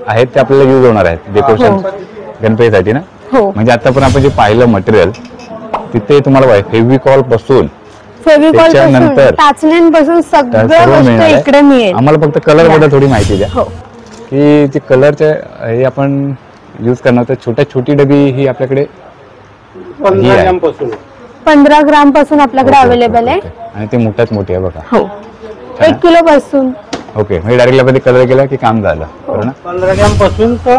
आहेत ते आपल्याला यूज होणार आहेत डेकोरेशन गणपतीसाठी ना.
हो.
म्हणजे आता पण आपण जे पाहिलं मटेरियल तिथे तुम्हाला फेविकॉल पासून
फेविकॉल पासून
त्याच्यानंतर
टाचण्यांपासून सगळं
सर्व
गोष्ट
मिळणार आहे.
इकडे मिळेल.
आम्हाला फक्त कलर बद्दल थोडी माहिती द्या
हो.
की ते कलरचे हे आपण यूज करणार. तर छोटी डबी ही आपल्याकडे
15
आहे.
ग्रॅम पासून
15 ग्राम पासून आपल्याकडे
ओके,
अवेलेबल आहे.
ओके. आणि ते मोठ्यात मोठी आहे बघा.
हो. 1 किलो पासून
ओके, म्हणजे डायरेक्टली आपण कलर केला की काम झालं. बरोबर ना?
15 ग्रॅम पासून तर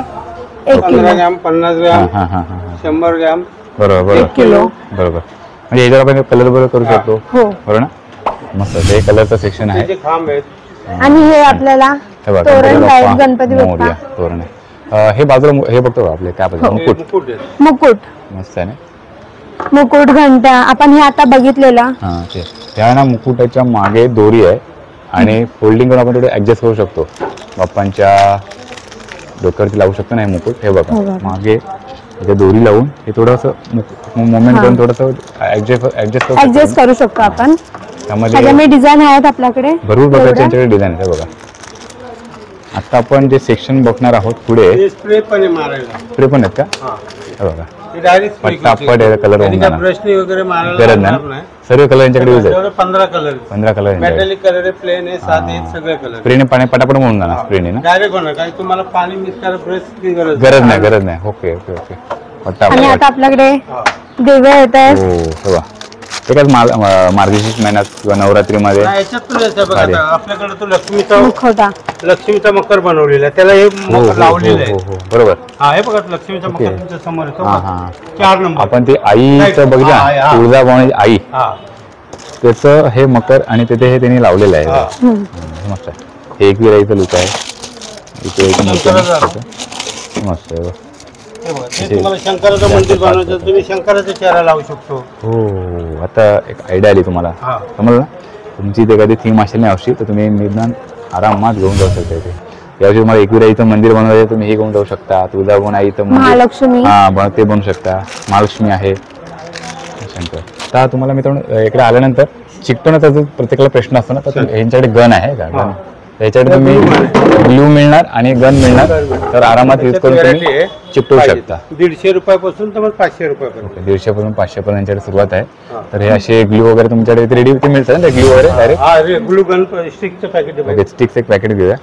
1
15
किलो.
ग्रॅम 50
हा
ग्रॅम
हा हा हा
100 ग्रॅम
बरोबर बरोबर
1 किलो.
बरोबर. म्हणजे याच्यावर आपण कलर बरोबर करू शकतो.
हो.
बरोबर ना? मस्त. हे कलरचं सेक्शन आहे.
त्याचे खांब आहेत.
आणि हे आपल्याला
हे बघा,
तोरण
गणपती
लाईट
बाप्पा,
गणपती
मोरया,
बाप्पा
तोरण आहे. हे बाजूला हे बघतो का आपले काय पाहिजे
हो.
मुकुट.
मुकुट आहेत.
मुकुट.
मस्त आहे ना.
मुकुट घंटा आपण हे आता बघितलेलं.
हा ते त्या ना मुकुटाच्या मागे दोरी आहे आणि फोल्डिंग करून आपण थोडं ऍडजस्ट करू शकतो. बाप्पांच्या डोक्यावरती लावू शकतो ना हे मुकुट. हे
हो
बघा,
बघा.
मागे इथे दोरी लावून हे थोडंसं मुवमेंट
हा.
करून थोडंसं ऍडजस्ट करू
ऍडजस्ट
शकतो.
करू शकतो आपण.
त्यामध्ये
त्याच्यामध्ये डिझाईन आहेत आपल्याकडे
भरपूर प्रकारचे
एवढ्या.
यांच्याकडे डिझाईन आहे. हे बघा, आता आपण जे सेक्शन बघणार आहोत पुढे
हे स्प्रे पण आहे मारायला.
स्प्रे पण आहेत का?
हा.
हे बघा,
हे डायरेक्ट
पटापट याला कलर होऊन जाणार.
ब्रशनी वगैरे मारायला
गरज
लागणार
नाही.
नाही.
सर्व कलर यांच्याकडे यूज आहे.
त्याच्यावर 15 कलर
15 कलर यांच्याकडे.
मेटॅलिक कलर आहे, प्लेन आहे, साधे आहेत, सगळे कलर
स्प्रेने पाणी पटापट होऊन जाणार स्प्रेने ना.
डायरेक्ट होणार. काही तुम्हाला पाणी मिक्स करायला ब्रशची
गरज नाही. Okay okay okay.
आणि
पटापट.
आता आपल्याकडे
हा.
दिवे येत आहेत.
हो हे बघा, ते काय मार्गशीर्ष महिन्यात किंवा नवरात्रीमध्ये
हा, याच्यात पण येतं बघा.
भारी.
आता आपल्याकडे तो लक्ष्मीचा
मुखवटा.
लक्ष्मीचा मकर बनवलेला आहे. त्याला हे
हो, हो,
लावलेलं
हो,
आहे.
हो, बरोबर.
हा, हे बघा लक्ष्मीचा
ओके.
मकर तुमच्या समोर येतो.
हा हा
4 नंबर.
आपण ते आईचं बघितलं
हा, हा.
तुळजाभवानी आई
हा
त्याचं हे मकर आणि तिथे हे त्यांनी लावलेलं आहे.
हा.
हे मस्त आहे. हे एक विराईचं लुक आहे. इथे एक मोठं
नंतरच आलो.
मस्त आहे बघ.
हे बघा, ते तुम्हाला शंकराचं मंदिर बनवायचं, तुम्ही शंकराचा चेहरा लावू शकतो.
हो, आता एक आयडिया आली तुम्हाला.
हा.
समजलं ना, तुमची इथे कधी थीम असेल नाही यावर्षी, तर तुम्ही निदान आरामात घेऊन जाऊ शकता इथे. यावर्षी तुम्हाला एकविराईचं मंदिर बनवायचं, तुम्ही हे घेऊन जाऊ शकता. तुळजाभवानीचं मंदिर,
महालक्ष्मी,
हा ते बनवू शकता. महालक्ष्मी आहे, शंकर. आता तुम्हाला मित्रांनो इकडे आल्यानंतर चिकटवण्याचा जो प्रत्येकाला प्रश्न असतो ना, तर ह्यांच्याकडे गन आहे का? गन याच्याकडे तुम्ही ग्लू मिळणार आणि गन मिळणार, तर आरामात यूज करून तुम्ही चिकटवू शकता.
150 रुपयापासून तर 500 रुपयापर्यंत.
150 पासून 500 पर्यंत यांच्याकडे सुरुवात आहे. तर हे असे ग्लू वगैरे तुमच्याकडे रेडी मिळतात ना, ग्लू वगैरे डायरेक्ट.
हा, ग्लू गन स्टिकचं पॅकेट.
स्टिकचं एक पॅकेट घेऊया,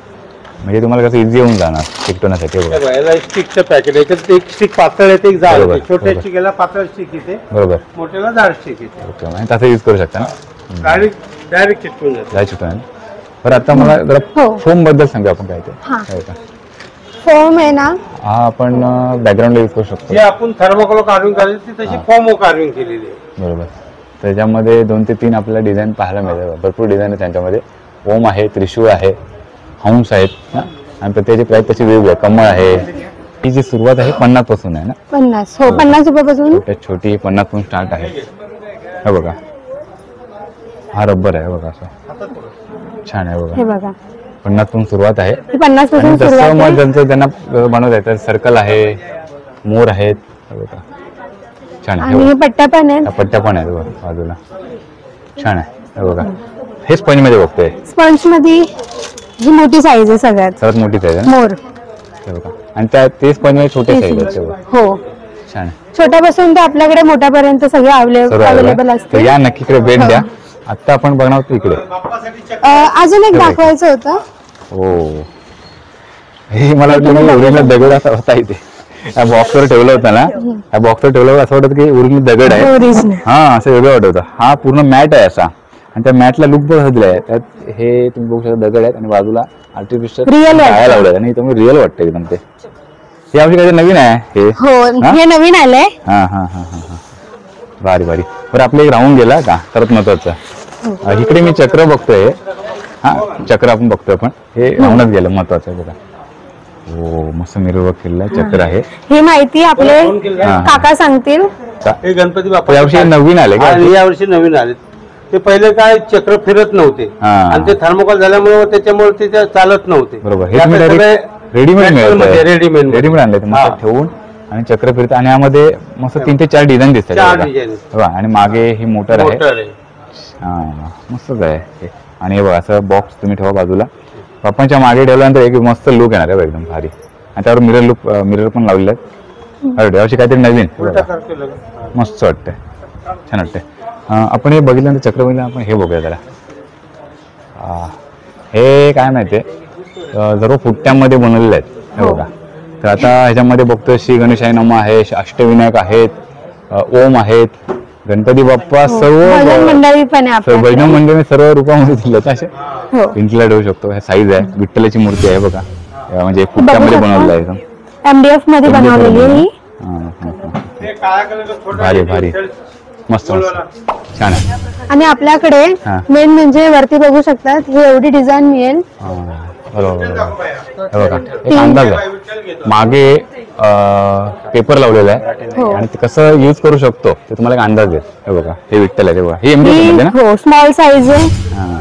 म्हणजे तुम्हाला कसं इझी होऊन जाणार चिकटवण्यासाठी.
याला स्टिकचं पॅकेट, याच्यात एक स्टिक पातळ येते, एक जाड येते. छोट्या स्टिकला पातळ स्टिक येते,
बरोबर,
मोठ्याला जाड स्टिक येते.
ओके, म्हणजे तसं यूज करू शकता ना,
डायरेक्ट चिटकून जाते.
जाय चिकटवून. बरं, आता मला जरा फोम बद्दल सांगा, आपण काय ते
फोम आहे ना,
हा आपण बॅकग्राऊंडला यूज करू शकतो.
जे आपण थर्मोकोल कार्विंग केली ती तशी फॉर्म कार्विंग केलेली आहे.
बरोबर, त्याच्यामध्ये 2 ते 3 आपल्याला डिझाईन पाहायला मिळतात. भरपूर डिझाईन आहे त्यांच्यामध्ये. ओम आहे, त्रिशूळ आहे, हंस आहेत ना, आणि प्रत्येकाची प्राईस तशी वेगळी आहे. कमळ आहे. ही जी सुरुवात आहे 50 पासून आहे ना.
50, हो 50 रुपयापासून
छोटी 50 पासून स्टार्ट आहे. हे बघा, हा रबर आहे बघा, असं छान आहे बघा.
हे बघा,
50 पासून सुरुवात आहे.
50 पासून
तसं
सुरुवात
मग
आहे.
ज्यांचं त्यांना बनवता येतं, सर्कल आहे, मोर आहेत, हे बघा छान आहे.
आणि पट्ट्या पण आहेत.
पट्ट्या पण आहेत बघा बाजूला, छान आहे. हे बघा, हे स्पंज मध्ये बघतोय.
स्पंज मध्ये ही मोठी साईज आहे, सगळ्यात
मोठी साईज आहे
मोर.
हे बघा, आणि त्या ते स्पंज मध्ये छोटे साईज आहेत.
हो,
छान आहे.
छोट्यापासून ते आपल्याकडे मोठ्यापर्यंत सगळे अवेलेबल असते.
या नक्की इकडे भेट द्या. आता आपण बघणार आहोत इकडे.
अजून एक दाखवायचं होतं.
हो, हे मला वाटतं ओरिजिनल दगड असा होता इथे. या बॉक्सवर ठेवलं होतं ना, या बॉक्सवर ठेवलं असं वाटत की ओरिजिनल दगड आहे.
ओरिजिनल,
हा, असं वेगळं वाटत होतं. हा पूर्ण मॅट आहे असा, आणि त्या मॅटला लुक पण दिलाय. त्यात हे तुम्ही बघू शकता दगड आहेत, आणि बाजूला आर्टिफिशियल
रिअल
काय लावलं, आणि तुम्ही रिअल वाटतं एकदम. ते हे आमची काही नवीन आहे हे.
हो, हे नवीन आलंय.
हा हा हा हा हा, भारी भारी. बरं, आपलं एक राऊंड गेला का, तरच महत्वाचं. इकडे मी चक्र बघतोय. हा, चक्र आपण बघतोय, पण हे राऊंडच गेलं, महत्वाचं आहे बघा. हो, मस्त मिरर केलेला चक्र आहे.
ही माहिती आपले काका सांगतील.
हे गणपती बाप्पा
यावर्षी नवीन आले का?
यावर्षी नवीन आले. ते पहिले काय चक्र फिरत नव्हते, आणि ते थर्मोकोल झाल्यामुळे त्याच्यामुळे ते चालत नव्हते.
बरोबर, हे रेडीमेड मिळतं. रेडीमेड आणले मस्त ठेवून, आणि चक्र फिरतं, आणि यामध्ये मस्त 3 ते 4 डिझाईन दिसतात. आणि मागे ही मोटर आहे. हा, मस्तच आहे हे. आणि हे बघा, असं बॉक्स तुम्ही ठेवा बाजूला. बाप्पांच्या मागे ठेवल्यानंतर एक मस्त लुक येणार आहे एकदम भारी. आणि त्यावर मिरर पण लावलेले आहेत. अरे, यावर्षी काहीतरी नवीन मस्त वाटतंय, छान वाटतंय. आपण हे बघितल्यानंतर चक्र बघितलं, आपण हे बघूया जरा. हे काय माहितीये, सर्व फुट्ट्यामध्ये बनवलेले आहेत. हे बघा, तर आता ह्याच्यामध्ये बघतोय श्री गणेशाय नमः आहे, अष्टविनायक आहेत, ओम आहेत, गणपती बाप्पा, सर्व
भजन मंडळी पण आहे.
भजन मंडळी सर्व रूपामध्ये दिले असे. पिंकला ठेवू शकतो. हे साईज आहे. विठ्ठलाची मूर्ती आहे बघा, म्हणजे फुट्ट्यामध्ये बनवलेलं आहे एकदम.
MDF मध्ये बनवलेली आहे ही.
भारी भारी, मस्त मस्त, छान आहे.
आणि आपल्याकडे मेन म्हणजे वरती बघू शकतात, ही एवढी डिझाईन मिळेल.
बरोबर, बघा, एक अंदाज आहे. मागे पेपर लावलेला आहे, आणि ते कसं यूज करू शकतो ते तुम्हाला एक अंदाज देईल. हे बघा, हे विठ्ठल आहे. बघा, हे MDF मध्ये ना.
हो, स्मॉल साईज आहे.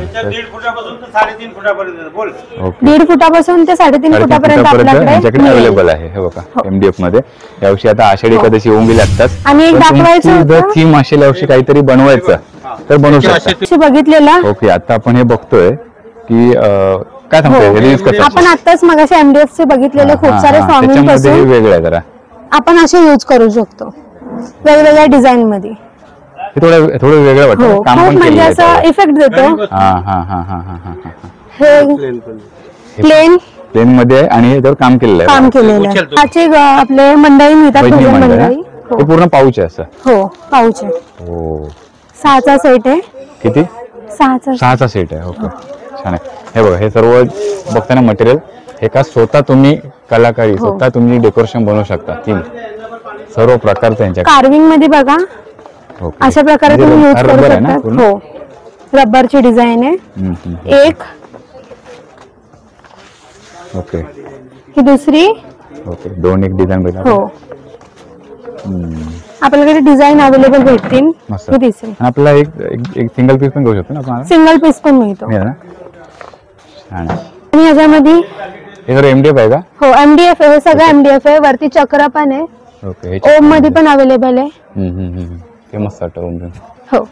1.5 फुटापासून ते 3.5 फुटापर्यंत. बोल,
1.5 फुटापासून ते 3.5 फुटापर्यंत आपल्याकडे
अवेलेबल आहे. हे बघा, MDF मध्ये. यावर्षी आता आषाढी एकादशी होऊन गेली असतात,
आणि एक दाखवायचं
थीम असेल यावर्षी काहीतरी बनवायचं तर बनवू शकता.
बघितलेला.
ओके, आता आपण हे बघतोय की काय सांगतोय,
आपण आताच मगाशी MDF चे बघितलेले खूप सारे फॉर्मिंग पासून
वेगळं आहे जरा.
आपण असे यूज करू शकतो वेगवेगळ्या डिझाईन मध्ये.
हे थोडं वेगळं वाटतं, काम पण
म्हणजे असं इफेक्ट देतो. हे प्लेन
मध्ये आहे, आणि याच्यावर काम केलेलं आहे.
काम केलेलं आहे. आपले मंडळी मिळतात, भजन मंडळी.
हे पूर्ण पाऊच आहे असं.
हो, पाऊच आहे.
हो,
6चा सेट आहे.
किती?
6चा
सेट आहे. ओके, छान आहे. हे बघा, हे सर्व बघताना मटेरियल हे का स्वतः तुम्ही कलाकारी, स्वतः तुम्ही डेकोरेशन बनवू शकता. सर्व प्रकारचं यांच्या
कार्विंग मध्ये बघा, अशा प्रकारे तुम्ही यूज करू शकता. हो, रबरची डिझाईन आहे एक.
ओके,
ही दुसरी.
ओके, 2 एक डिझाईन बघा.
हो, आपल्याकडे डिझाईन अवेलेबल भेटतील.
मस्त.
हे दिसेल.
आणि आपल्याला एक सिंगल पीस पण घेऊ शकतो ना आपण?
सिंगल पीस पण मिळतो.
मिळेल ना? छान.
आणि ह्याच्यामध्ये
हे जर MDF आहे का?
हो MDF आहे. हे सगळं MDF आहे. वरती चक्र पण आहे.
ओके.
ओम मध्ये पण अवेलेबल आहे.
ते मस्त वाटतं.
हो.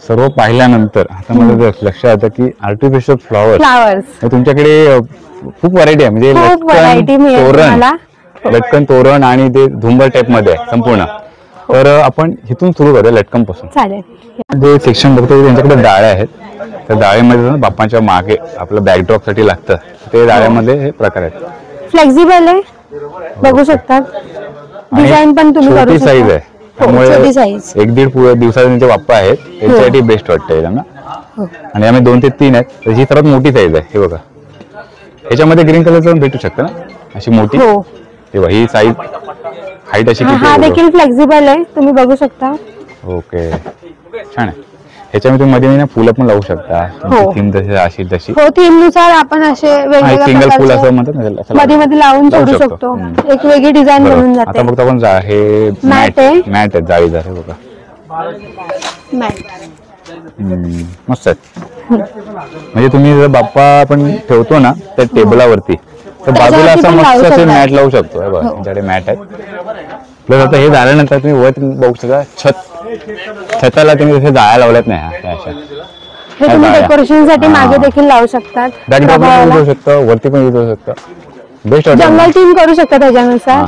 सर्व पाहिल्यानंतर आता मला लक्षात येतं की आर्टिफिशियल फ्लॉवर्स तुमच्याकडे खूप व्हरायटी आहे. म्हणजे
खूप व्हरायटी मिळेल तुम्हाला.
लटकन तोरण आणि ते झुंबर टाइप मध्ये आहे संपूर्ण. तर आपण इथून सुरू करूया लटकन पासून.
चालेल.
जे सेक्शन बघतो त्यांच्याकडे डाळे आहेत. त्या डाळेमध्ये बाप्पांच्या मागे आपलं बॅकड्रॉप साठी लागतं ते डाळ्यामध्ये हे प्रकार आहेत.
फ्लेक्झिबल आहे. बघू शकतात. डिझाइन पण तुम्ही करू शकता.
साईज आहे. त्यामुळे 1-1.5 दिवसाचे बाप्पा आहेत त्यांच्यासाठी बेस्ट वाटतं ना. आणि आम्ही 2 ते 3 आहेत. तर ही सर्वात मोठी साईज आहे. हे बघा ह्याच्यामध्ये ग्रीन कलरचं भेटू शकतं ना अशी मोठी. तेव्हा ही साईज हाईट अशी किती?
हा देखील फ्लेक्झिबल आहे. तुम्ही बघू शकता.
ओके छान आहे. ह्याच्यामध्ये मध्ये फुलं पण लावू शकता. थीम जशी अशी तशी.
हो थीम नुसार आपण असे वेगवेगळ्या
सिंगल फुल असं म्हणतात ना
मध्ये मध्ये लावून सोडू शकतो. एक वेगळी डिझाईन बनून जाते.
आता बघतो आपण हे मॅट आहे जाळीदार. हे बघा मस्त आहे. म्हणजे तुम्ही जर बाप्पा आपण ठेवतो ना त्या टेबलावरती तर बाजूला असं मस्त असे मॅट लावू शकतो. हे बघा तुमच्याकडे मॅट आहे. प्लस आता हे झाल्यानंतर तुम्ही वर बघू शकता छताला तुम्ही जसे जाळ्या लावल्यात नाही अशा.
हे तुम्ही डेकोरेशन साठी मागे देखील लावू शकतात.
बॅकड्रॉप शकतो वरती पण यूज होऊ शकतं. बेस्ट
जंगल थीम करू शकता त्याच्यानुसार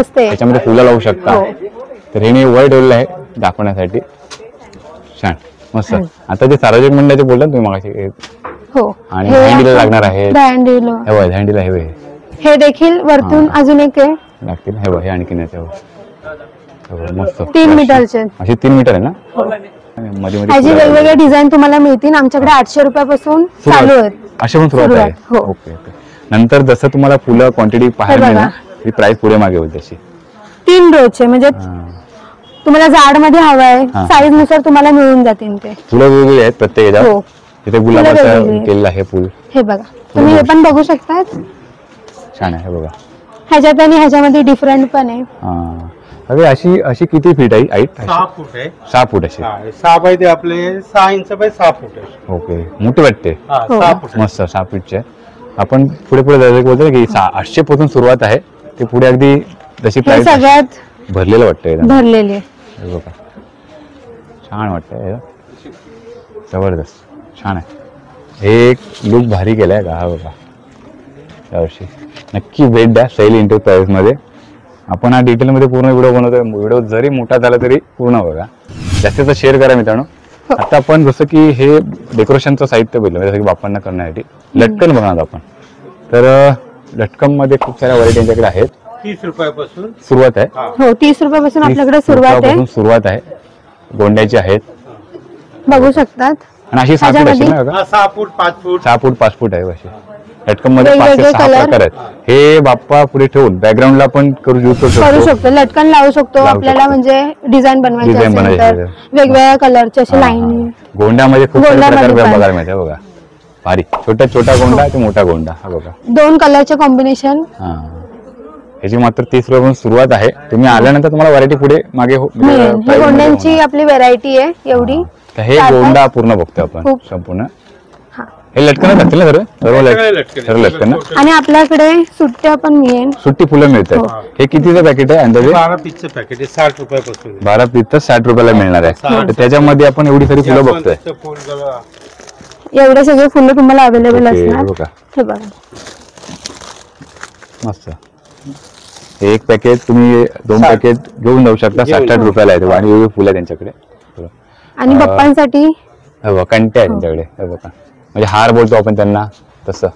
असते.
त्याच्यामध्ये फुलं लावू शकता. तर हे वर ठेवलेलं आहे दाखवण्यासाठी. छान मस्त. आता जे सार्वजनिक मंडळाचे बोलतात तुम्ही मगाशी.
हो
आणि हँडीला लागणार आहे.
हँडीला
हे
हे देखील वरतून अजून एक आहे
लागतील. हे बघ हे आणखीन मस्त
3 मीटरचे
असे 3 मीटर आहे ना. मध्ये
ह्याची वेगवेगळे डिझाईन तुम्हाला मिळतील. आमच्याकडे 800 रुपयापासून चालू आहेत.
असे पण सुरुवात आहे. Okay okay. नंतर जसं तुम्हाला फुलं क्वांटिटी पाहायला मिळेल ती प्राइस पुढे मागे होईल तशी.
3 रोचे म्हणजे तुम्हाला जाड मध्ये हवं आहे साईज नुसार तुम्हाला मिळून जातील. ते
फुलं वेगवेगळी आहेत प्रत्येक ह्याच्यात. इथे गुलाबाचं केलेलं आहे फुल.
हे बघा तुम्ही हे पण बघू शकतात.
छान आहे. हे बघा
ह्याच्यात आणि ह्याच्यामध्ये डिफरंट पण आहे.
अरे अशी किती फीट आहे हाईट?
6 फूट आहे.
6 फूट अशी.
6 बाय ते आपले 6 इंच बाय 6 फूट आहे.
ओके मोठी वाटते.
6 फूट
मस्त 6 फीटचे. आपण पुढे जायचं बोलतो की 800 पासून सुरुवात आहे. ते पुढे अगदी जशी प्राइस
सगळ्यात
भरलेलं वाटतंय.
भरलेले
बघा छान वाटतंय. जबरदस्त छान आहे. हे एक लुक भारी केलाय का हा बघा यावर्षी. नक्की भेट द्या सैल एंटरप्राइज मध्ये. आपण हा डिटेलमध्ये पूर्ण व्हिडिओ बनवतोय. व्हिडिओ जरी मोठा झाला तरी पूर्ण बघा. जास्तीत शेअर करा मित्रांनो. आता आपण जसं की हे डेकोरेशनचं साहित्य बघितलं जसं की बाप्पांना करण्यासाठी लटकन बघणार आपण. तर लटकन मध्ये खूप साऱ्या व्हरायटी यांच्याकडे आहेत.
30 रुपयापासून
सुरुवात आहे.
हो 30 रुपयापासून आपल्याकडे सुरुवात आहे.
गोंड्याची आहेत
बघू शकतात.
आणि अशी 6 फूट अशी ना
6 फूट 5 फूट
6 फूट 5 फूट आहे अशी. लटकन मध्ये 5 ते 6 प्रकार आहेत. हे बाप्पा पुढे ठेवून बॅकग्राऊंडला आपण करू
शकतो. लटकन लावू शकतो. आपल्याला म्हणजे डिझाईन बनवायची असेल तर वेगवेगळ्या कलरचे असे लाईन.
गोंड्यामध्ये खूप सारे प्रकार बघायला मिळते. बघा भारी. छोटा गोंडा ते मोठा गोंडा. हा बघा
2 कलरचे कॉम्बिनेशन.
ह्याची मात्र 30 रुपयापासून सुरुवात आहे. तुम्ही आल्यानंतर तुम्हाला व्हरायटी पुढे मागे
गोंड्यांची आपली व्हरायटी आहे एवढी.
हे गोंडा पूर्ण बघतोय आपण संपूर्ण. हे लटकन असतील ना सर्व लटकन.
आणि आपल्याकडे सुट्ट्या पण मिळेल.
सुट्टी फुलं मिळतात. हे कितीचं पॅकेट आहे अंदाजे?
12 पीसचं पॅकेट आहे 60 रुपयापासून.
12 पीसचं 60 रुपयाला मिळणार आहे. त्याच्यामध्ये आपण एवढी सारी फुलं बघतोय.
एवढे सगळे फुलं तुम्हाला अवेलेबल असणार. हे बघा
मस्त. एक पॅकेट तुम्ही 2 पॅकेट घेऊन जाऊ शकता. 60 रुपयाला आहे. आणि एवढी फुलं त्यांच्याकडे.
आणि बाप्पांसाठी
कंटे आहे त्यांच्याकडे. हे बघा म्हणजे हार बोलतो आपण त्यांना तसं.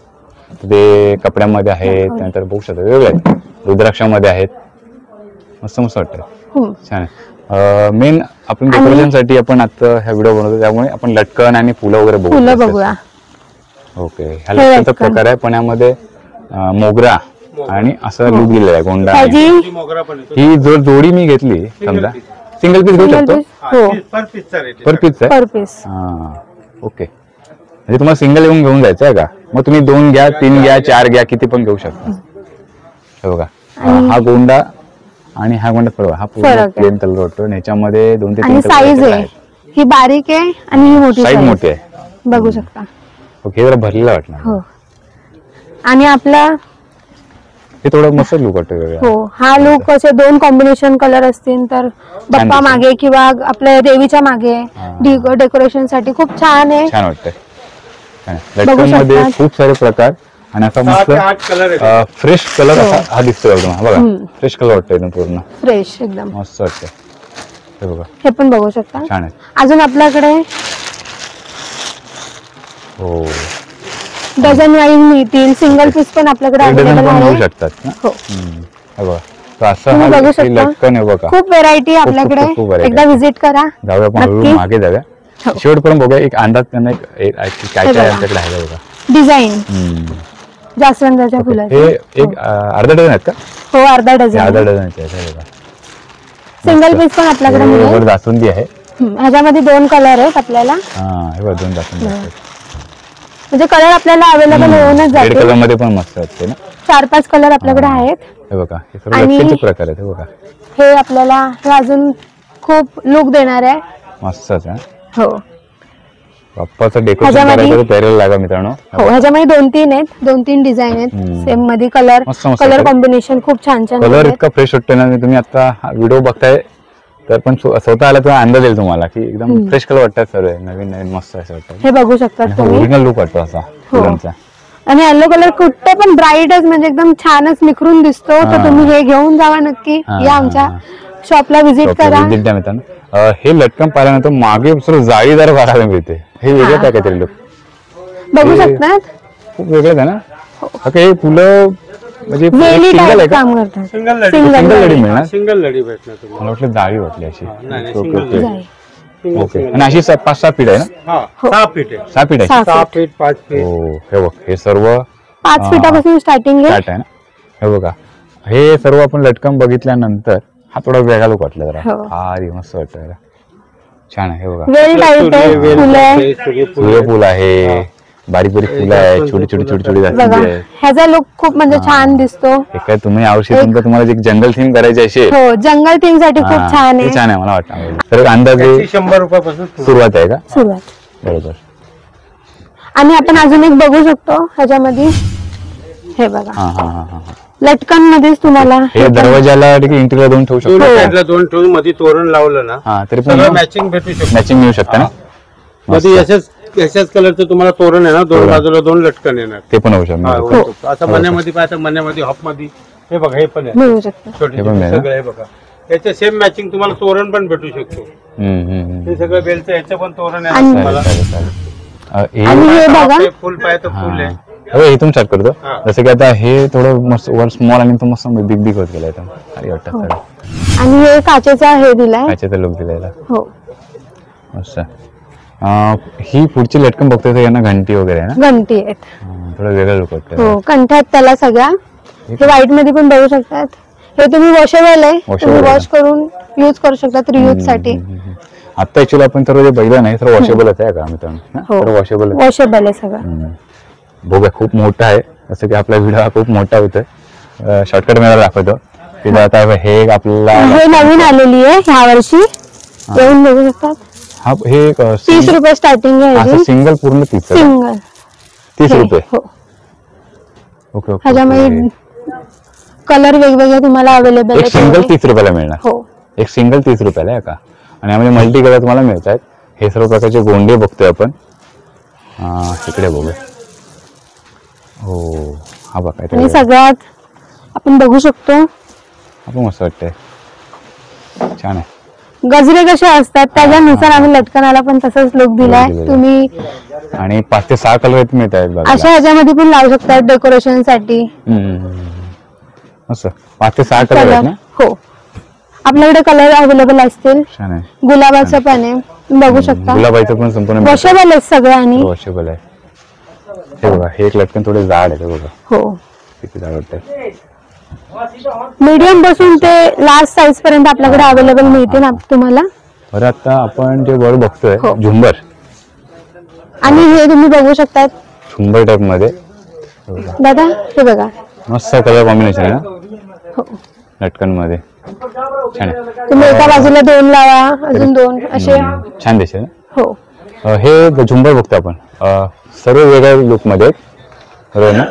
ते कपड्यामध्ये आहेत. त्यानंतर बघू शकतो वेगळे आहेत. रुद्राक्षामध्ये आहेत. मस्त वाटतं. छान आहे. मेन आपण डेकोरेशनसाठी आपण आता हा व्हिडिओ बनवतो त्यामुळे आपण लटकन आणि फुलं वगैरे
बघूया.
ओके हा लटकनचा प्रकार आहे. पण यामध्ये मोगरा आणि असं लुक दिलेला आहे गोंडा. ही जर जोडी मी घेतली समजा सिंगल पीस घेऊ शकतो. पर पीस. ओके म्हणजे तुम्हाला सिंगल घेऊन जायचं आहे का? मग तुम्ही 2 घ्या 3 घ्या 4 घ्या किती पण घेऊ शकता. हे बघा हा गोंडा आणि हा कोणता फरक हा पूर्ण
फरक आहे.
प्लेन कलर वाटतो आणि ह्याच्यामध्ये 2 ते 3
आणि साईज आहे ही बारीक आहे आणि ही मोठी
साईज
size.
मोठी आहे.
बघू शकता.
ओके जरा भरलेला वाटणार.
हो आणि आपला
हे थोडं मस्त लुक वाटतं वेगळा.
हो हा लुक असे 2 कॉम्बिनेशन कलर असतील तर बाप्पा
दिसेल.
मागे किंवा आपल्या देवीच्या मागे डेकोरेशन साठी खूप छान आहे.
छान वाटतंय.
बघू
लटकन मध्ये
शकता.
खूप सारे प्रकार आणि असा
7 ते 8
मस्त
कलर आहे.
फ्रेश कलर असा हा दिसतोय एकदम. बघा फ्रेश कलर वाटतोय एकदम पूर्ण
फ्रेश एकदम.
मस्त वाटतंय. हे बघा
हे पण बघू शकता.
छान आहे.
अजून आपल्याकडे
हो
डझन वाईज मिळतील. सिंगल पीस पण आपल्याकडे
एक डझन
अवेलेबल
पण घेऊ
आहे.
शकतात ना.
हो
हे बघा तर असं
तुम्ही
हा
बघू
हे
शकता.
लटकन आहे बघा.
खूप व्हेरायटी आपल्याकडे.
खूप variety
एकदा
आहे.
व्हिजिट करा.
जाऊया आपण हळूहळू
नक्की.
मागे जाऊया.
हो.
शेवटपर्यंत बघूया एक अंदाज त्यांना काय काय
बघा.
आमच्याकडे आहे बघा.
डिझाईन जास्वंदाच्या फुलाचे.
हे एक अर्धा डझन आहेत का?
हो अर्धा
हे
डझन.
अर्धा डझनचे आहेत. हे बघा.
सिंगल पीस पण आपल्याकडे
हे
मिळेल.
वर जास्वंदी आहे.
ह्याच्यामध्ये 2 कलर आहेत आपल्याला.
हा हे बघा 2 जास्वंदी आहेत.
म्हणजे कलर आपल्याला अवेलेबल होऊनच
रेड
जाते.
कलर मध्ये पण मस्त वाटते ना.
4-5 कलर आपल्याकडे आहेत.
हे बघा हे सर्व
आणि-
लटकनचे प्रकार आहेत. हे बघा
हे आपल्याला हे अजून खूप लुक देणार आहे.
मस्तच आहे.
हो
बाप्पाचं डेकोरेशन
ह्याच्यामध्ये-
करायचं तर तयारीला लागा मित्रांनो.
हो ह्याच्यामध्ये 2-3 आहेत. 2-3 डिझाईन आहेत. सेम मध्ये कलर
मस्त मस्त
कलर
आहेत.
कॉम्बिनेशन खूप छान छान
कलर
आहेत.
इतका फ्रेश वाटतोय ना. तुम्ही आता व्हिडिओ बघताय तर पण स्वतः आला तर अंदाज येईल तुम्हाला की एकदम फ्रेश कलर वाटतात सर्व नवीन नवीन मस्त असं वाटतं.
हे बघू शकतात तुम्ही.
ओरिजिनल लुक वाटतो असा फुलांचा.
आणि येलो कलर कुठे पण ब्राईटच म्हणजे एकदम छानच निखरून दिसतो. तर
हा.
तुम्ही हे घेऊन जावा नक्की.
हा,
या
हा,
आमच्या
हा.
शॉपला व्हिजिट करा.
विजिट द्या मित्रांनो. हे लटकन पाहिल्यानंतर मागे सर्व जाळीदार पाहायला मिळते. हे वेगळं काय काहीतरी लुक
बघू
हे-
शकतात.
खूप वेगळंच आहे ना. ओके हे फुलं म्हणजे
वेली
सिंगल आहे
टाईप
का?
काम करतात.
सिंगल लढी
सिंगल
सिंगल लढी मिळणार.
सिंगल लढी भेटणार तुम्हाला.
मला वाटलं जाळी वाटली अशी.
नाही,
ओके,
single
ओके.
लढी.
जाई.
ओके आणि अशी 5-6 फीट आहे ना.
हा 6 फीट आहे.
6 फीट आहे.
6
6 फीट 5 फीट.
हो हे बघ हे सर्व
5 फीटापासून स्टार्टिंग आहे.
स्टार्ट आहे ना. हे बघा हे सर्व आपण लटकन बघितल्यानंतर हा थोडा वेगळा लुक वाटला जरा.
हो.
अरे मस्त वाटतं जरा. छान आहे. हे बघा
वेल टाईप आहे.
वेल
फुलं आहे.
आहे, सूर्यफूल
सूर्यफूल आहे. बारीक बारीक फुलं आहे. छोटी छोटी छोटी छोटी
बघा
जास्वंदी आहे.
ह्याचा लुक खूप म्हणजे छान दिसतो.
हे काय तुम्ही यावर्षी तुमचं तुम्हाला एक जंगल थीम करायची असेल
हो जंगल थीम साठी खूप छान
ते
आहे.
छान आहे मला वाटतं. तर एक अंदाजे
त्याची 100 रुपयापासून सुरू.
सुरुवात आहे का?
सुरुवात.
बरोबर.
आणि आपण अजून एक बघू शकतो ह्याच्यामध्ये. हे बघा
हा हा हा हा.
लटकन मध्येच तुम्हाला
हे दरवाजाला इंटिरियर दोन ठेवू
दोन्ही
शकतो.
साईडला 2 ठेवून मध्ये तोरण लावलं ना
हा तरी पण
सगळं मॅचिंग भेटू शकतं.
मॅचिंग मिळू शकतं ना.
मध्ये याच्याच कलरचं तुम्हाला तोरण आहे ना. 2 बाजूला 2 लटकन येणार.
ते पण होऊ
हा,
शकतं.
होऊ शकतं. असं मण्यामध्ये पाहता मण्यामध्ये हॉप मध्ये हे बघा हे पण आहे
मिळू शकतं.
छोटे
हे पण
छोटे
आहे ना?
सगळं हे बघा. याच्या सेम मॅचिंग तुम्हाला तोरण पण भेटू शकतो. हे सगळं बेलचं याचं पण तोरण आहे
आणि-
तुम्हाला.
आणि हे बघा
हे फुल पाहिजे तर फुल आहे.
अरे इथून स्टार्ट करतो.
हा.
जसं की आता हे थोडं मस्त वर स्मॉल आणि तो मस्त बिग बिग होत गेला एकदम. अरे वाटतं सर
आणि हे काचेचा हे दिलाय.
काचेचा लुक दिलेला
हो
मस्त. ही पुढची लटकन बघतोय तर यांना घंटी वगैरे आहे ना.
घंटी आहेत.
थोडं वेगळं लुक वाटतं.
हो कंठ्यात त्याला सगळ्या. हे व्हाईट मध्ये पण बघू शकतात. हे तुम्ही वॉशेबल आहे.
Washable
तुम्ही
आहे.
वॉश करून युज करू शकता रियूज साठी.
आता ऍक्च्युअली आपण सर्व जे बघितलं नाही तर वॉशेबलच आहे का मित्रांनो.
हो
तर वॉशेबल
वॉशेबल आहे सगळं.
बघूया खूप मोठा आहे. जसं की आपला व्हिडिओ हा खूप मोठा होतोय. शॉर्टकट मला दाखवतो की आता हे एक आपल्याला
हे नवीन आलेली आहे ह्या वर्षी. येऊन बघू शकतात.
हा हे एक
30 रुपये स्टार्टिंग आहे
असं
ह्याची.
सिंगल पूर्ण 30
सिंगल
30 रुपये.
हो
ओके ओके
ह्याच्यामध्ये कलर वेगवेगळे तुम्हाला अवेलेबल
एक सिंगल
आहेत.
30 रुपयाला मिळणार.
हो
एक सिंगल 30 रुपयाला आहे का. आणि यामध्ये मल्टी कलर तुम्हाला मिळत आहेत. हे सर्व प्रकारचे गोंडे बघतोय आपण. इकडे बघू. हो हा बघा
आणि सगळ्यात आपण बघू शकतो
आपण मस्त वाटतंय. छान आहे.
गजरे कसे असतात त्याच्यानुसार आम्ही लटकनाला पण तसंच लुक दिलाय.
दिलेलं आहे.
तुम्ही
आणि 5 ते 6 कलर मिळत आहेत बघा.
अशा ह्याच्यामध्ये पण लावू शकतात डेकोरेशन साठी.
मस्त 5 ते 6 कलर आहेत ना.
हो आपल्याकडे कलर अवेलेबल असतील.
छान आहे.
गुलाबाचं पण आहे बघू शकता.
गुलाबाईचं पण संपूर्ण
वॉशेबल आहेत सगळं. आणि
वॉशेबल आहे. हे बघा हे एक लटकन थोडे जाड आहे. बघा
हो
किती जाड वाटतंय.
मीडियम पासून ते लास्ट साईज पर्यंत आपल्याकडे अवेलेबल मिळते ना तुम्हाला.
बरं आता आपण जे वर बघतोय
हो.
झुंबर.
आणि हे तुम्ही बघू शकता
झुंबर टाइप मध्ये हे बघा.
दादा हे बघा.
मस्त कलर कॉम्बिनेशन आहे ना
हो
लटकन मध्ये. छान आहे.
तुम्ही एका बाजूला 2 लावा, अजून 2 असे.
छान दिसेल.
हो.
हे झुंबर बघतो आपण, सर्व वेगळ्या लुक मध्ये बरोबर ना.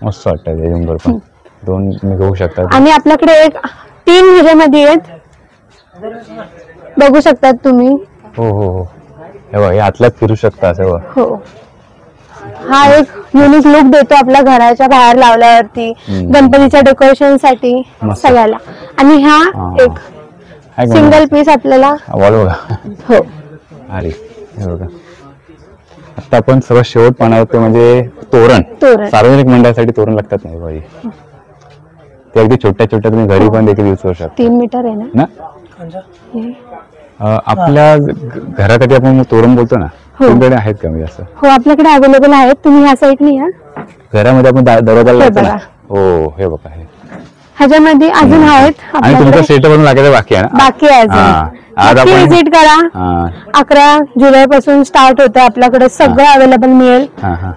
मस्त वाटतं हे झुंबर पण. 2 तुम्ही घेऊ शकता.
आणि आपल्याकडे 3 ह्याच्यामध्ये आहेत, बघू शकतात तुम्ही.
हो हो हो. हे बघा, हे आतल्यात फिरू शकता असं.
हो. हा एक युनिक लुक देतो आपल्या घराच्या बाहेर लावल्यावरती, गणपतीच्या डेकोरेशन साठी सगळ्याला. आणि हा एक सिंगल पीस आपल्याला
वॉल बघा.
हो.
अरे हे बघा, आता आपण सर्व शेवट पाहणार ते म्हणजे तोरण. सार्वजनिक मंडळासाठी तोरण लागतात नाही बाई, ते अगदी छोट्या छोट्या तुम्ही घरी पण देखील यूज करू शकता.
3 मीटर आहे ना.
आपल्या घरासाठी आपण तोरण बोलतो ना, तुमच्याकडे आहेत का म्हणजे असं?
हो, आपल्याकडे अवेलेबल आहेत. तुम्ही ह्या साईडने या.
घरामध्ये आपण दरवाजाला लावतो ना. हो, हे बघा, हे
ह्याच्यामध्ये अजून आहेत.
आणि तुमचं सेटअप बनवून लागायचं बाकी आहे ना.
बाकी आहे
आज आपण
विजिट करा. 11 जुलै पासून स्टार्ट होतं. आपल्याकडे सगळं अवेलेबल मिळेल.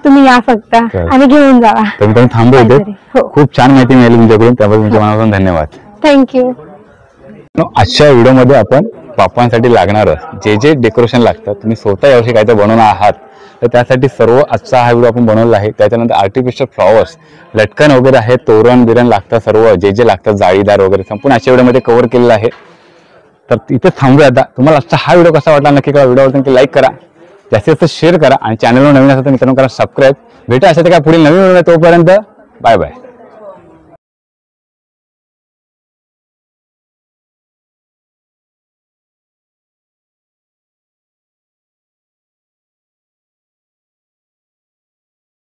तुम्ही या फक्त आणि घेऊन जावा.
तुम्ही थांबू इथे. खूप छान माहिती मिळाली तुमच्याकडून, त्याबद्दल तुमच्या मनापासून धन्यवाद.
थँक्यू.
आजच्या व्हिडिओमध्ये आपण बाप्पांसाठी लागणारं जे जे डेकोरेशन लागतं, तुम्ही स्वतः यावर्षी काय तर बनवणार आहात, तर त्यासाठी सर्व आजचा हा व्हिडिओ आपण बनवला आहे. त्याच्यानंतर आर्टिफिशियल फ्लॉवर्स, लटकन वगैरे आहे, तोरण बिरण लागतं, सर्व जे जे लागतं जाळीदार वगैरे संपूर्ण आजच्या व्हिडिओमध्ये कव्हर केलेलं आहे. तर इथे थांबूया आता. तुम्हाला आजचा हा व्हिडिओ कसा वाटला नक्की करा. व्हिडिओ आवडला लाईक करा, जास्तीत जास्त शेअर करा आणि चॅनलवर नवीन असेल तर मित्रांनो करा सबस्क्राईब. भेटा अशा काय पुढील नवीन व्हिडिओ. तोपर्यंत बाय बाय.